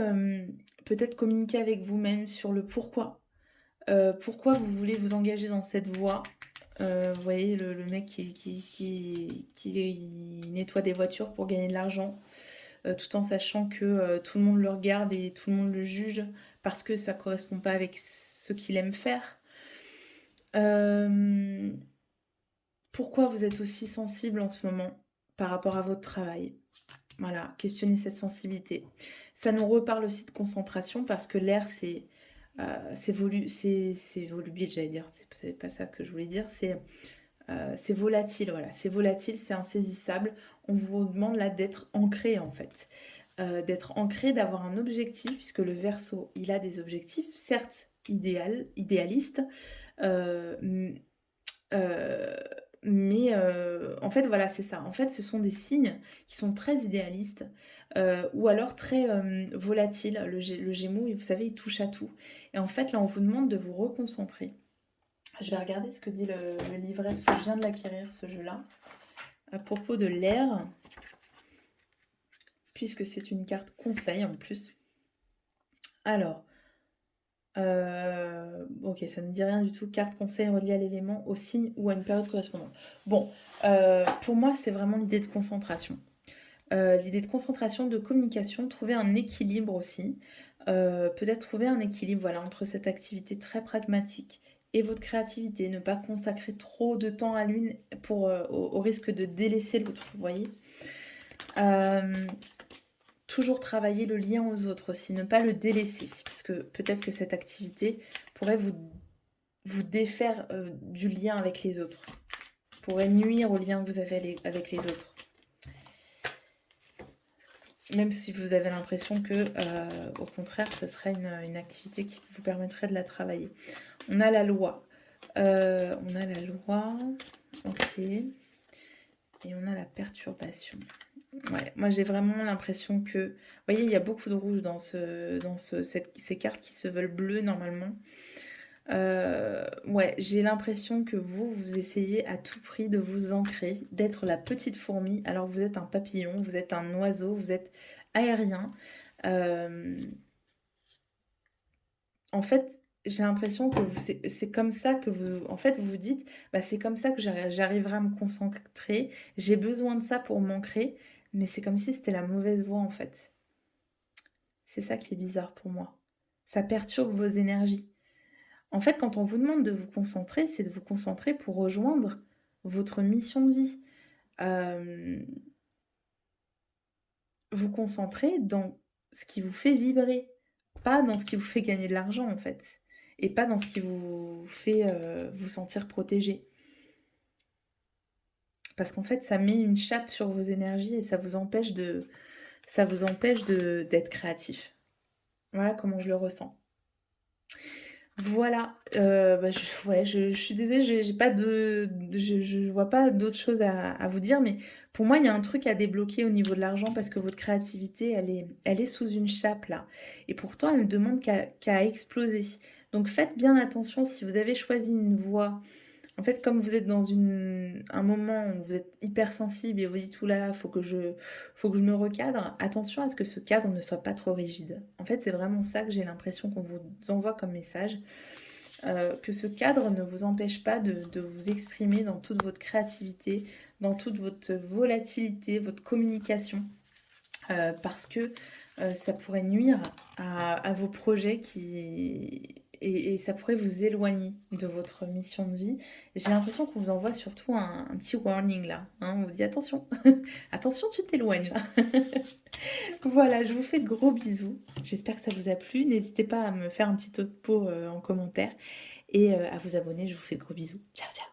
peut-être communiquer avec vous-même sur le pourquoi. Pourquoi vous voulez vous engager dans cette voie. Vous voyez le mec qui nettoie des voitures pour gagner de l'argent, tout en sachant que tout le monde le regarde et tout le monde le juge parce que ça correspond pas avec ce qu'il aime faire. Pourquoi vous êtes aussi sensible en ce moment par rapport à votre travail? Voilà, questionnez cette sensibilité. Ça nous reparle aussi de concentration parce que l'air, c'est volubile, j'allais dire. C'est pas ça que je voulais dire. C'est volatile, voilà. C'est volatile, c'est insaisissable. On vous demande là d'être ancré en fait. D'être ancré, d'avoir un objectif, puisque le Verseau, il a des objectifs, certes idéalistes, euh, euh, mais en fait, voilà, c'est ça. En fait, ce sont des signes qui sont très idéalistes ou alors très volatiles. Le Gémeaux, vous savez, il touche à tout. Et en fait, là, on vous demande de vous reconcentrer. Je vais regarder ce que dit le livret, parce que je viens de l'acquérir, ce jeu-là, à propos de l'air, puisque c'est une carte conseil en plus. Alors, OK, ça ne me dit rien du tout. Carte conseil reliée à l'élément, au signe ou à une période correspondante. Bon, pour moi, c'est vraiment l'idée de concentration. L'idée de concentration, de communication, trouver un équilibre aussi. Peut-être trouver un équilibre, voilà, entre cette activité très pragmatique et votre créativité. Ne pas consacrer trop de temps à l'une pour, au risque de délaisser l'autre, vous voyez? Hem Toujours travailler le lien aux autres aussi, ne pas le délaisser, parce que peut-être que cette activité pourrait vous défaire, du lien avec les autres, pourrait nuire au lien que vous avez avec les autres. Même si vous avez l'impression que, au contraire, ce serait une activité qui vous permettrait de la travailler. On a la loi, OK, et on a la perturbation. Ouais, moi j'ai vraiment l'impression que, vous voyez, il y a beaucoup de rouge ces cartes qui se veulent bleues normalement. Ouais, j'ai l'impression que vous essayez à tout prix de vous ancrer, d'être la petite fourmi alors que vous êtes un papillon, vous êtes un oiseau, vous êtes aérien. Hem, En fait, j'ai l'impression que c'est comme ça que vous en fait, vous vous dites: «Bah, c'est comme ça que j'arriverai à me concentrer. J'ai besoin de ça pour m'ancrer», mais c'est comme si c'était la mauvaise voie, en fait. C'est ça qui est bizarre pour moi. Ça perturbe vos énergies. En fait, quand on vous demande de vous concentrer, c'est de vous concentrer pour rejoindre votre mission de vie. Hem, Vous concentrer dans ce qui vous fait vibrer, pas dans ce qui vous fait gagner de l'argent, en fait, et pas dans ce qui vous fait, vous sentir protégé. Parce qu'en fait, ça met une chape sur vos énergies et ça vous empêche d'être créatif. Voilà comment je le ressens. Voilà, bah, je suis désolée, j'ai pas je vois pas d'autre chose à vous dire, mais pour moi, il y a un truc à débloquer au niveau de l'argent parce que votre créativité, elle est sous une chape là et pourtant elle ne demande qu'à exploser. Donc faites bien attention si vous avez choisi une voie. En fait, comme vous êtes dans un moment où vous êtes hypersensible et vous dites: «Ouh là là, faut que je me recadre», attention à ce que ce cadre ne soit pas trop rigide. En fait, c'est vraiment ça que j'ai l'impression qu'on vous envoie comme message, que ce cadre ne vous empêche pas de vous exprimer dans toute votre créativité, dans toute votre volatilité, votre communication, parce que, ça pourrait nuire à vos projets et ça pourrait vous éloigner de votre mission de vie. J'ai l'impression qu'on vous envoie surtout un petit warning là, hein. On vous dit: «Attention, attention tu t'éloignes là». Voilà, je vous fais de gros bisous. J'espère que ça vous a plu. N'hésitez pas à me faire un petit topo, en commentaire et à vous abonner. Je vous fais de gros bisous. Ciao, ciao.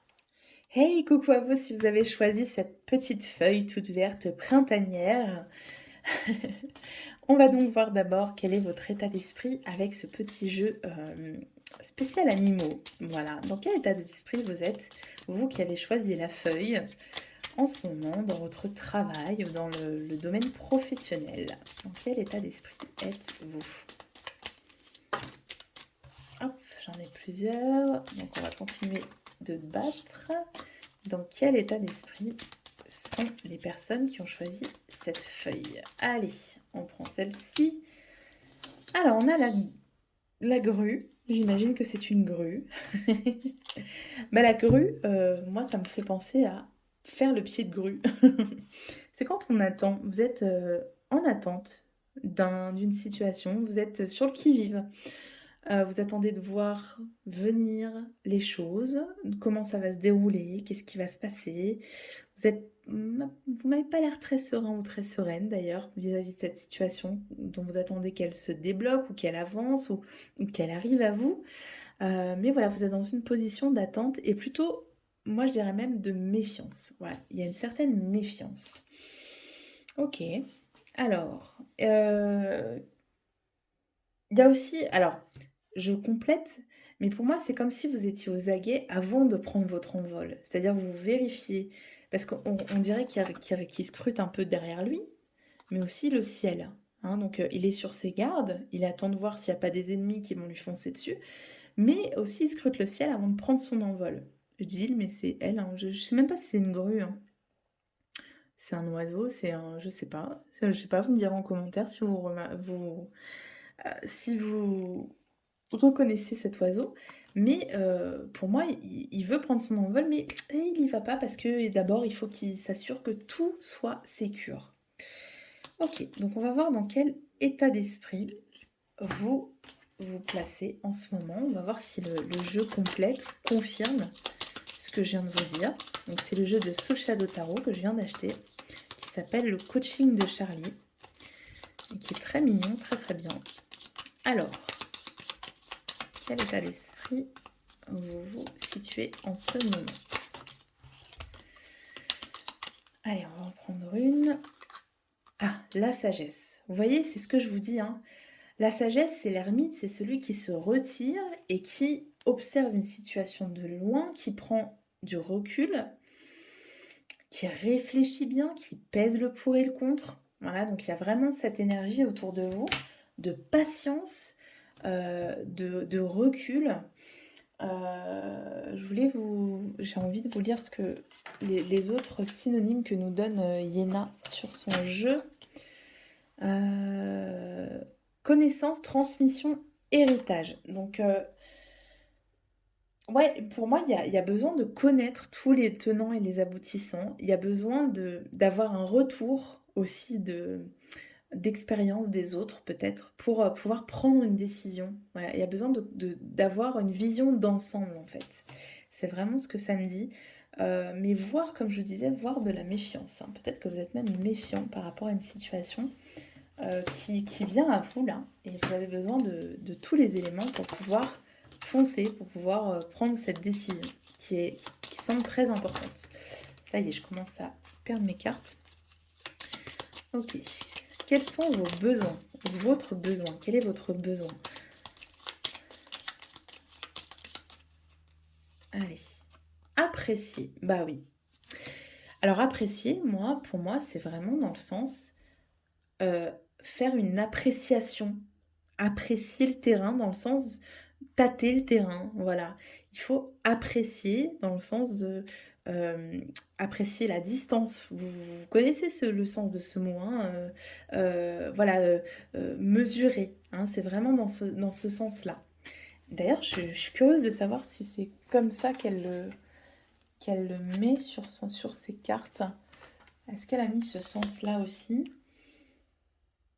Hey, coucou à vous si vous avez choisi cette petite feuille toute verte printanière. On va donc voir d'abord quel est votre état d'esprit avec ce petit jeu spécial animaux. Voilà, dans quel état d'esprit vous êtes, vous qui avez choisi la feuille en ce moment dans votre travail ou dans le domaine professionnel. Dans quel état d'esprit êtes-vous? Hop, j'en ai plusieurs, donc on va continuer de battre. Dans quel état d'esprit sont les personnes qui ont choisi cette feuille? Allez, on prend celle-ci. Alors, on a la grue. J'imagine que c'est une grue. Bah, la grue, moi, ça me fait penser à faire le pied de grue. C'est quand on attend. Vous êtes en attente d'une situation. Vous êtes sur le qui-vive. Vous attendez de voir venir les choses, comment ça va se dérouler, qu'est-ce qui va se passer. Vous m'avez pas l'air très serein ou très sereine d'ailleurs vis-à-vis de cette situation dont vous attendez qu'elle se débloque ou qu'elle avance ou qu'elle arrive à vous. Mais voilà, vous êtes dans une position d'attente et plutôt, moi je dirais même de méfiance. Ouais, il y a une certaine méfiance. OK. Alors, il y a aussi alors, je complète, mais pour moi, c'est comme si vous étiez aux aguets avant de prendre votre envol. C'est-à-dire vous vérifiez parce qu'on dirait qu'il scrute un peu derrière lui, mais aussi le ciel, hein. Donc, il est sur ses gardes, il attend de voir s'il n'y a pas des ennemis qui vont lui foncer dessus, mais aussi il scrute le ciel avant de prendre son envol. Je dis «il», mais c'est elle, hein. Je sais même pas si c'est une grue, hein. C'est un oiseau, c'est un je sais pas. Je sais pas, vous me direz en commentaire si vous reconnaissez cet oiseau, mais pour moi, il veut prendre son envol, mais il y va pas parce que d'abord, il faut qu'il s'assure que tout soit sécure. OK, donc on va voir dans quel état d'esprit vous vous placez en ce moment. On va voir si le jeu complète ou confirme ce que je viens de vous dire. Donc c'est le jeu de Soul Shadow Tarot que je viens d'acheter, qui s'appelle le coaching de Charlie, et qui est très mignon, très très bien. Alors, quel état d'esprit vous vous situez en ce moment? Allez, on va en prendre une. Ah, la sagesse. Vous voyez, c'est ce que je vous dis, hein. La sagesse, c'est l'ermite, c'est celui qui se retire et qui observe une situation de loin, qui prend du recul, qui réfléchit bien, qui pèse le pour et le contre. Voilà, donc il y a vraiment cette énergie autour de vous, de patience, de recul. J'ai envie de vous lire ce que les autres synonymes que nous donne Yéna sur son jeu. Connaissance, transmission, héritage. Donc, ouais, pour moi, il y a besoin de connaître tous les tenants et les aboutissants. Il y a besoin d'avoir un retour aussi d'expérience des autres, peut-être, pour pouvoir prendre une décision. Voilà, il y a besoin d'avoir une vision d'ensemble, en fait. C'est vraiment ce que ça me dit. Mais voir, comme je vous disais, voir de la méfiance, hein. Peut-être que vous êtes même méfiant par rapport à une situation qui vient à vous là, et vous avez besoin de tous les éléments pour pouvoir foncer, pour pouvoir prendre cette décision qui semble très importante. Ça y est, je commence à perdre mes cartes. Ok. Quels sont vos besoins? Votre besoin? Quel est votre besoin? Allez. Apprécier. Bah oui. Alors apprécier, pour moi, c'est vraiment dans le sens faire une appréciation. Apprécier le terrain dans le sens tâter le terrain, voilà. Il faut apprécier dans le sens de, apprécier la distance. Vous connaissez le sens de ce mot, hein, voilà, mesurer, hein, c'est vraiment dans ce sens-là. D'ailleurs, je suis curieuse de savoir si c'est comme ça qu'elle le met sur ses cartes. Est-ce qu'elle a mis ce sens-là aussi?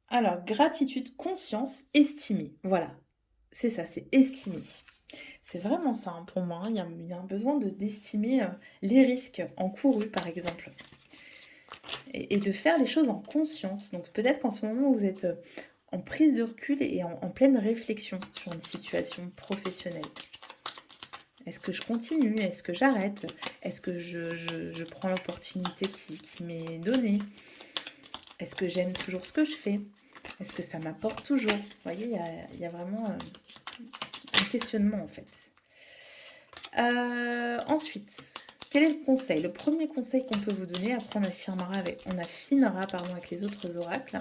Alors, gratitude, conscience, estimer. Voilà, c'est ça, c'est estimer. C'est vraiment ça, hein, pour moi, hein. Il y a un besoin d'estimer les risques encourus, par exemple, et de faire les choses en conscience. Donc peut-être qu'en ce moment, vous êtes en prise de recul et en pleine réflexion sur une situation professionnelle. Est-ce que je continue? Est-ce que j'arrête? Est-ce que je prends l'opportunité qui m'est donnée? Est-ce que j'aime toujours ce que je fais? Est-ce que ça m'apporte toujours? Vous voyez, il y a vraiment un questionnement en fait. Ensuite, quel est le conseil? Le premier conseil qu'on peut vous donner, après on affinera avec les autres oracles.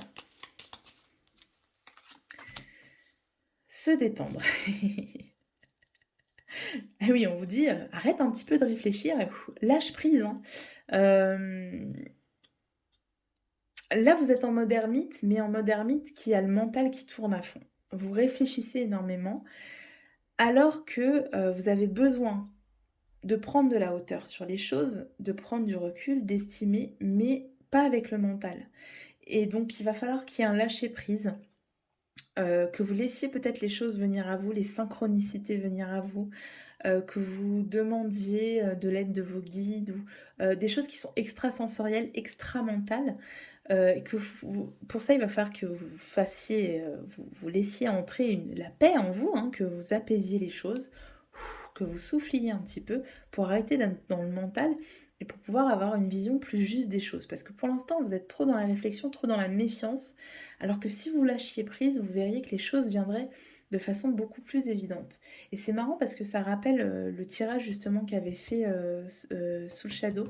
Se détendre. Ah oui, on vous dit, arrête un petit peu de réfléchir, lâche prise, hein. Là, vous êtes en mode ermite, mais en mode ermite qui a le mental qui tourne à fond. Vous réfléchissez énormément, alors que vous avez besoin de prendre de la hauteur sur les choses, de prendre du recul, d'estimer, mais pas avec le mental. Et donc, il va falloir qu'il y ait un lâcher-prise, que vous laissiez peut-être les choses venir à vous, les synchronicités venir à vous, que vous demandiez de l'aide de vos guides ou des choses qui sont extrasensorielles, extra-mentales, et pour ça, il va falloir que vous fassiez, vous laissiez entrer la paix en vous, hein, que vous apaisiez les choses, que vous souffliez un petit peu pour arrêter d'être dans le mental et pour pouvoir avoir une vision plus juste des choses. Parce que pour l'instant, vous êtes trop dans la réflexion, trop dans la méfiance, alors que si vous lâchiez prise, vous verriez que les choses viendraient de façon beaucoup plus évidente. Et c'est marrant parce que ça rappelle le tirage justement qu'avait fait Soul Shadow,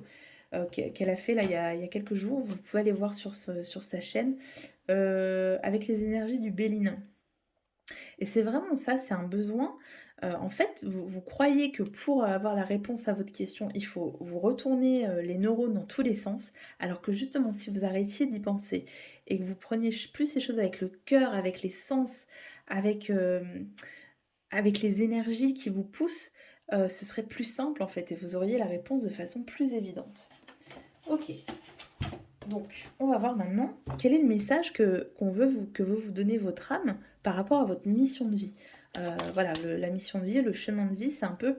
qu'elle a fait là il y a quelques jours. Vous pouvez aller voir sur sa chaîne, avec les énergies du Béline. Et c'est vraiment ça, c'est un besoin. En fait, vous croyez que pour avoir la réponse à votre question, il faut vous retourner les neurones dans tous les sens, alors que justement, si vous arrêtiez d'y penser et que vous preniez plus ces choses avec le cœur, avec les sens, avec, avec les énergies qui vous poussent, ce serait plus simple en fait et vous auriez la réponse de façon plus évidente. OK. Donc, on va voir maintenant quel est le message que veut vous donner votre âme par rapport à votre mission de vie. Voilà, la mission de vie, le chemin de vie, c'est un peu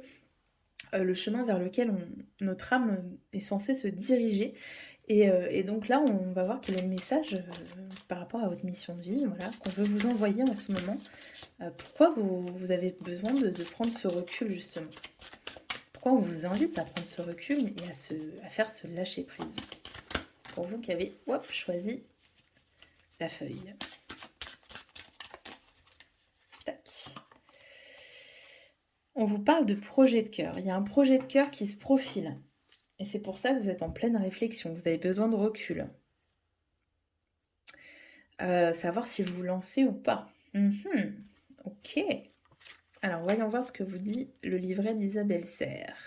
le chemin vers lequel notre âme est censée se diriger. Et donc là, on va voir quel est le message par rapport à votre mission de vie, voilà, qu'on veut vous envoyer en ce moment. Pourquoi vous avez besoin de prendre ce recul, justement? Pourquoi on vous invite à prendre ce recul et à faire ce lâcher-prise? Pour vous qui avez choisi la feuille. Tac. On vous parle de projet de cœur. Il y a un projet de cœur qui se profile. Et c'est pour ça que vous êtes en pleine réflexion. Vous avez besoin de recul. Savoir si vous vous lancez ou pas. Ok. Alors, voyons voir ce que vous dit le livret d'Isabelle Serre.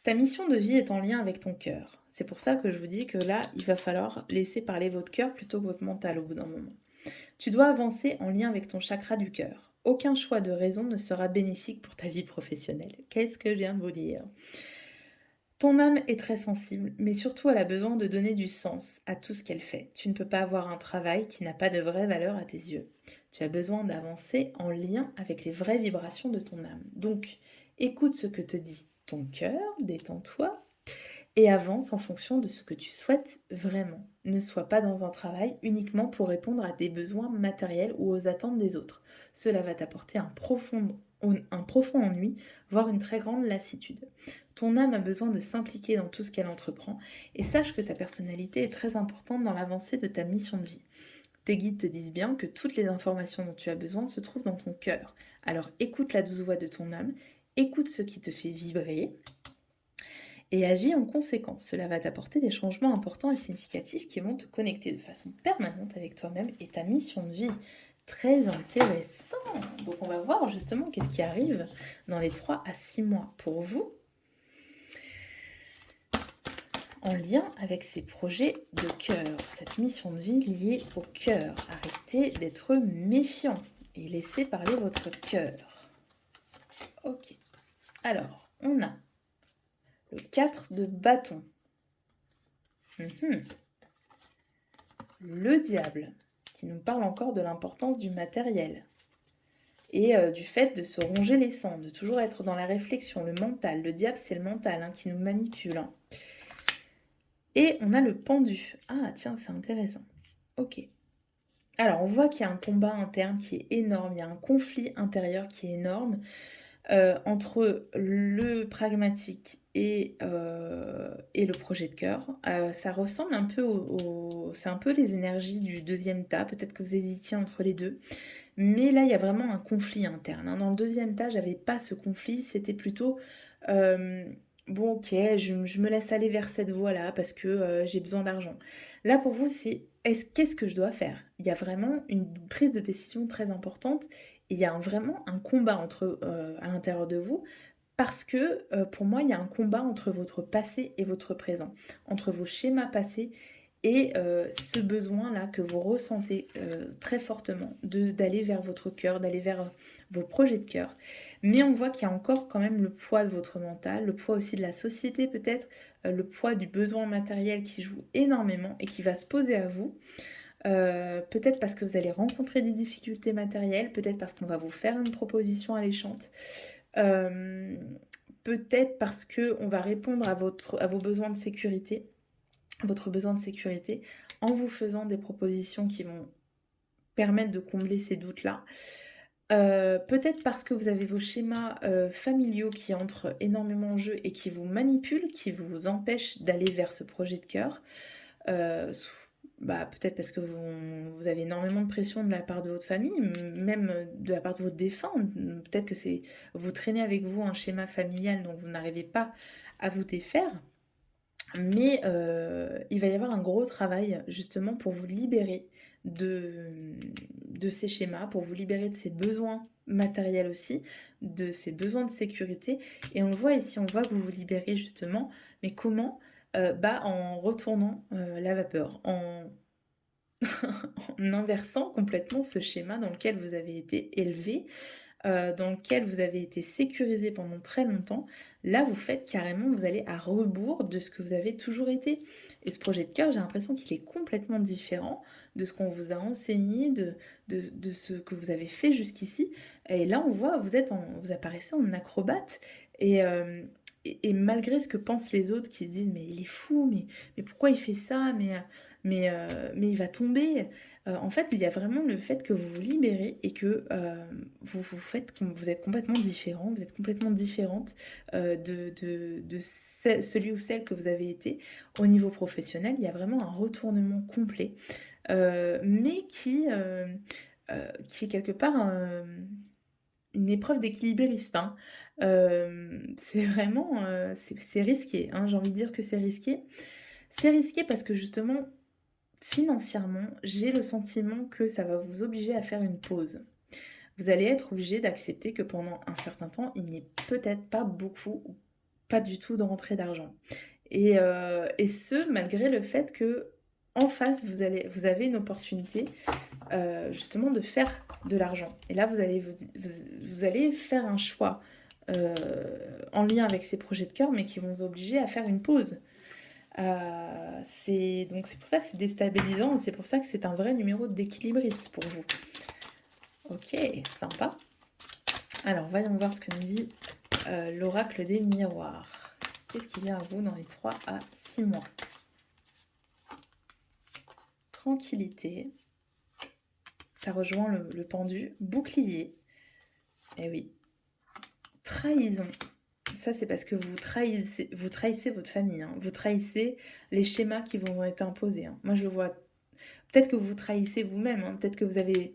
Ta mission de vie est en lien avec ton cœur. C'est pour ça que je vous dis que là, il va falloir laisser parler votre cœur plutôt que votre mental au bout d'un moment. Tu dois avancer en lien avec ton chakra du cœur. Aucun choix de raison ne sera bénéfique pour ta vie professionnelle. Qu'est-ce que je viens de vous dire? Ton âme est très sensible, mais surtout elle a besoin de donner du sens à tout ce qu'elle fait. Tu ne peux pas avoir un travail qui n'a pas de vraie valeur à tes yeux. Tu as besoin d'avancer en lien avec les vraies vibrations de ton âme. Donc, écoute ce que te dit ton cœur, détends-toi, et avance en fonction de ce que tu souhaites vraiment. Ne sois pas dans un travail uniquement pour répondre à des besoins matériels ou aux attentes des autres. Cela va t'apporter un profond ennui, voire une très grande lassitude. Ton âme a besoin de s'impliquer dans tout ce qu'elle entreprend et sache que ta personnalité est très importante dans l'avancée de ta mission de vie. Tes guides te disent bien que toutes les informations dont tu as besoin se trouvent dans ton cœur. Alors écoute la douce voix de ton âme, écoute ce qui te fait vibrer et agis en conséquence. Cela va t'apporter des changements importants et significatifs qui vont te connecter de façon permanente avec toi-même et ta mission de vie. Très intéressant. Donc on va voir justement qu'est-ce qui arrive dans les 3 à 6 mois pour vous en lien avec ces projets de cœur, cette mission de vie liée au cœur. Arrêtez d'être méfiant et laissez parler votre cœur. Ok. Alors, on a le 4 de bâton. Le diable, qui nous parle encore de l'importance du matériel et du fait de se ronger les sangs, de toujours être dans la réflexion, le mental. Le diable, c'est le mental qui nous manipule. Et on a le pendu. Ah tiens, c'est intéressant. Ok. Alors, on voit qu'il y a un combat interne qui est énorme, il y a un conflit intérieur qui est énorme entre le pragmatique et le projet de cœur. Ça ressemble un peu c'est un peu les énergies du deuxième tas, peut-être que vous hésitiez entre les deux. Mais là, il y a vraiment un conflit interne. Dans le deuxième tas, j'avais pas ce conflit, c'était plutôt bon, ok, je me laisse aller vers cette voie-là parce que j'ai besoin d'argent. Là, pour vous, c'est qu'est-ce que je dois faire? Il y a vraiment une prise de décision très importante et il y a vraiment un combat à l'intérieur de vous parce que pour moi, il y a un combat entre votre passé et votre présent, entre vos schémas passés et ce besoin-là que vous ressentez très fortement d'aller vers votre cœur, d'aller vers vos projets de cœur. Mais on voit qu'il y a encore quand même le poids de votre mental, le poids aussi de la société peut-être, le poids du besoin matériel qui joue énormément et qui va se poser à vous. Peut-être parce que vous allez rencontrer des difficultés matérielles, peut-être parce qu'on va vous faire une proposition alléchante. Peut-être parce qu'on va répondre à vos besoins de sécurité, votre besoin de sécurité, en vous faisant des propositions qui vont permettre de combler ces doutes-là. Peut-être parce que vous avez vos schémas familiaux qui entrent énormément en jeu et qui vous manipulent, qui vous empêchent d'aller vers ce projet de cœur. Peut-être parce que vous avez énormément de pression de la part de votre famille, même de la part de votre défunt. Peut-être que vous traînez avec vous un schéma familial dont vous n'arrivez pas à vous défaire. Mais il va y avoir un gros travail justement pour vous libérer de ces schémas, pour vous libérer de ces besoins matériels aussi, de ces besoins de sécurité. Et on le voit ici, on voit que vous vous libérez justement. Mais comment? En retournant la vapeur, en inversant complètement ce schéma dans lequel vous avez été élevé, dans lequel vous avez été sécurisé pendant très longtemps, là, vous faites carrément vous allez à rebours de ce que vous avez toujours été. Et ce projet de cœur, j'ai l'impression qu'il est complètement différent de ce qu'on vous a enseigné, de ce que vous avez fait jusqu'ici. Et là, on voit, vous apparaissez en acrobate et et malgré ce que pensent les autres qui se disent: «Mais il est fou, mais pourquoi il fait ça? Mais il va tomber». En fait, il y a vraiment le fait que vous vous libérez et que, vous êtes complètement différent, vous êtes complètement différente, de celui ou celle que vous avez été. Au niveau professionnel, il y a vraiment un retournement complet, mais qui est quelque part, une épreuve d'équilibriste, hein. C'est vraiment, c'est risqué, hein, j'ai envie de dire que c'est risqué. C'est risqué parce que justement, financièrement, j'ai le sentiment que ça va vous obliger à faire une pause. Vous allez être obligé d'accepter que pendant un certain temps, il n'y ait peut-être pas beaucoup ou pas du tout de rentrée d'argent. Et ce, malgré le fait que en face, vous avez une opportunité, justement de faire de l'argent. Et là, vous allez faire un choix, heu, en lien avec ces projets de cœur, mais qui vont vous obliger à faire une pause. C'est pour ça que c'est déstabilisant et c'est pour ça que c'est un vrai numéro d'équilibriste pour vous. OK, sympa. Alors voyons voir ce que nous dit, l'oracle des miroirs. Qu'est-ce qui vient à vous dans les 3 à 6 mois? Tranquillité, ça rejoint le pendu. Bouclier, eh oui. Trahison, ça c'est parce que vous trahissez votre famille, hein. Vous trahissez les schémas qui vous ont été imposés, hein. Moi je le vois. Peut-être que vous vous trahissez vous-même, hein, peut-être que vous avez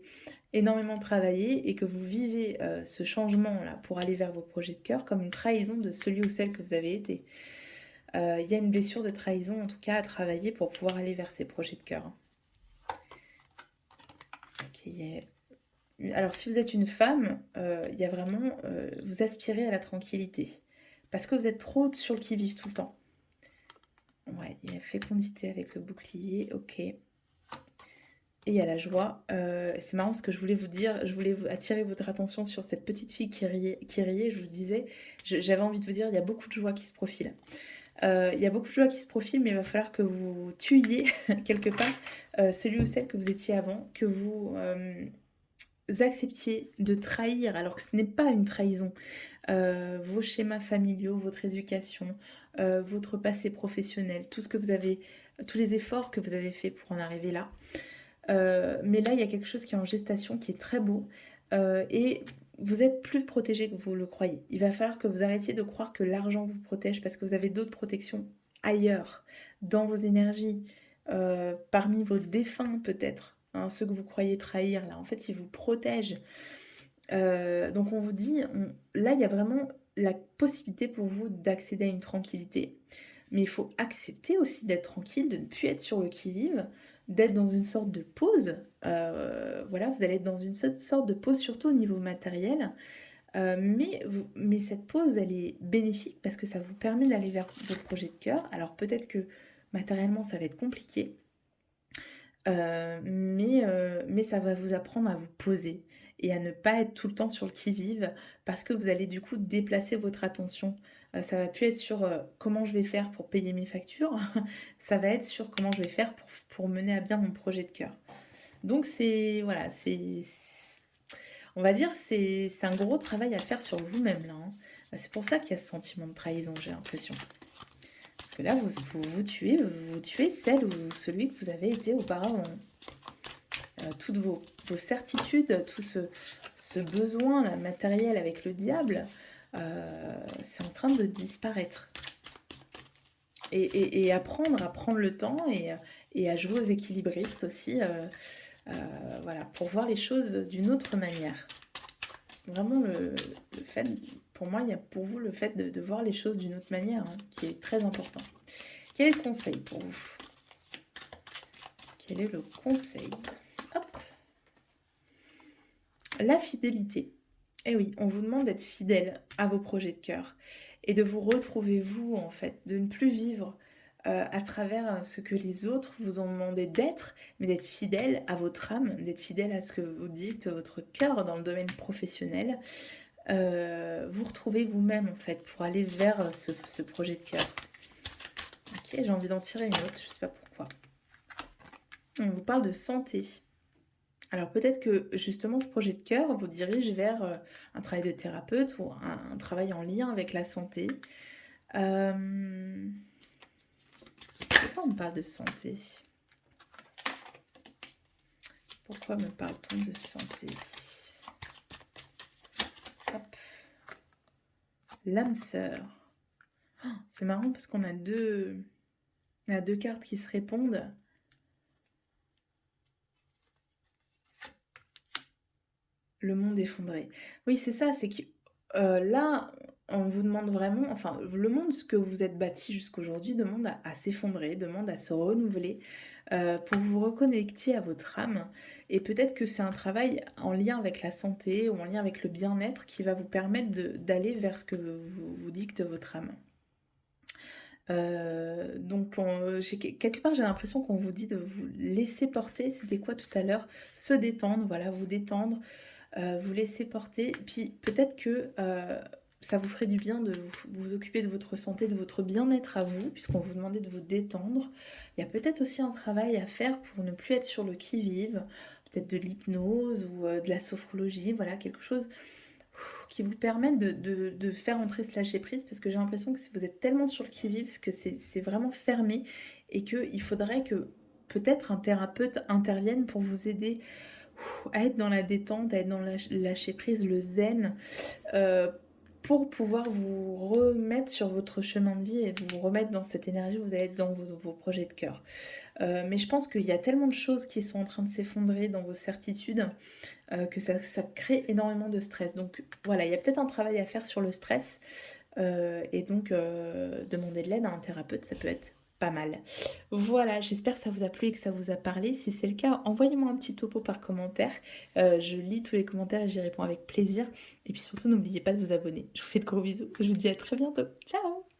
énormément travaillé et que vous vivez, ce changement-là pour aller vers vos projets de cœur comme une trahison de celui ou celle que vous avez été. Il y a une blessure de trahison en tout cas à travailler pour pouvoir aller vers ces projets de cœur, hein. OK, alors si vous êtes une femme, il y a vraiment, vous aspirez à la tranquillité parce que vous êtes trop sur le qui-vive tout le temps. Ouais, il y a fécondité avec le bouclier, OK. Et il y a la joie. C'est marrant ce que je voulais vous dire, je voulais vous attirer votre attention sur cette petite fille qui riait, je vous disais, j'avais envie de vous dire, il y a beaucoup de joie qui se profile. Il y a beaucoup de joie qui se profile, mais il va falloir que vous tuiez quelque part, celui ou celle que vous étiez avant, que vous, acceptiez de trahir alors que ce n'est pas une trahison, vos schémas familiaux, votre éducation, votre passé professionnel, tout ce que vous avez tous les efforts que vous avez faits pour en arriver là. Mais là, il y a quelque chose qui est en gestation, qui est très beau, et vous êtes plus protégé que vous le croyez. Il va falloir que vous arrêtiez de croire que l'argent vous protège parce que vous avez d'autres protections ailleurs, dans vos énergies, parmi vos défunts peut-être, hein, ceux que vous croyez trahir là, en fait, ils vous protègent. Donc on vous dit, là, il y a vraiment la possibilité pour vous d'accéder à une tranquillité, mais il faut accepter aussi d'être tranquille, de ne plus être sur le qui-vive, d'être dans une sorte de pause. Voilà, vous allez être dans une sorte de pause, surtout au niveau matériel, mais cette pause, elle est bénéfique parce que ça vous permet d'aller vers votre projet de cœur. Alors peut-être que matériellement, ça va être compliqué, mais ça va vous apprendre à vous poser et à ne pas être tout le temps sur le qui-vive parce que vous allez du coup déplacer votre attention. Ça va plus être sur, comment je vais faire pour payer mes factures, ça va être sur comment je vais faire pour mener à bien mon projet de cœur. Donc c'est voilà, on va dire c'est un gros travail à faire sur vous-même là, hein. C'est pour ça qu'il y a ce sentiment de trahison, j'ai l'impression. Parce que là, vous tuez celle ou celui que vous avez été auparavant. Toutes vos certitudes, tout ce besoin là, matériel avec le diable, c'est en train de disparaître. Et apprendre à prendre le temps et à jouer aux équilibristes aussi, voilà, pour voir les choses d'une autre manière. Vraiment, le fait, pour moi, il y a pour vous le fait de voir les choses d'une autre manière, hein, qui est très important. Quel est le conseil pour vous? Quel est le conseil? Hop. La fidélité. Eh oui, on vous demande d'être fidèle à vos projets de cœur et de vous retrouver vous, en fait, de ne plus vivre à travers ce que les autres vous ont demandé d'être, mais d'être fidèle à votre âme, d'être fidèle à ce que vous dicte votre cœur dans le domaine professionnel. Vous retrouvez vous-même en fait pour aller vers ce projet de cœur. Ok, j'ai envie d'en tirer une autre, je sais pas pourquoi. On vous parle de santé. Alors peut-être que justement ce projet de cœur vous dirige vers un travail de thérapeute ou un travail en lien avec la santé. Pourquoi on me parle de santé? Pourquoi me parle-t-on de santé? Hop. L'âme sœur. Oh, c'est marrant parce qu'on a deux cartes qui se répondent. Le monde effondré. Oui, c'est ça, c'est que là, on vous demande vraiment, enfin, le monde, ce que vous êtes bâti jusqu'aujourd'hui, demande à s'effondrer, demande à se renouveler pour vous reconnecter à votre âme. Et peut-être que c'est un travail en lien avec la santé ou en lien avec le bien-être qui va vous permettre d'aller vers ce que vous dicte votre âme. Donc quelque part, j'ai l'impression qu'on vous dit de vous laisser porter. C'était quoi tout à l'heure? Se détendre, voilà, vous détendre, vous laisser porter. Puis peut-être que ça vous ferait du bien de vous occuper de votre santé, de votre bien-être à vous, puisqu'on vous demandait de vous détendre. Il y a peut-être aussi un travail à faire pour ne plus être sur le qui-vive, peut-être de l'hypnose ou de la sophrologie, voilà, quelque chose qui vous permettent de faire entrer ce lâcher-prise, parce que j'ai l'impression que si vous êtes tellement sur le qui-vive, que c'est vraiment fermé, et qu'il faudrait que peut-être un thérapeute intervienne pour vous aider à être dans la détente, à être dans le lâcher-prise, le zen, euh, pour pouvoir vous remettre sur votre chemin de vie et vous remettre dans cette énergie où vous allez être dans vos projets de cœur. Mais je pense qu'il y a tellement de choses qui sont en train de s'effondrer dans vos certitudes que ça crée énormément de stress. Donc voilà, il y a peut-être un travail à faire sur le stress et donc demander de l'aide à un thérapeute, ça peut être pas mal. Voilà, j'espère que ça vous a plu et que ça vous a parlé. Si c'est le cas, envoyez-moi un petit topo par commentaire. Je lis tous les commentaires et j'y réponds avec plaisir. Et puis surtout, n'oubliez pas de vous abonner. Je vous fais de gros bisous. Je vous dis à très bientôt. Ciao!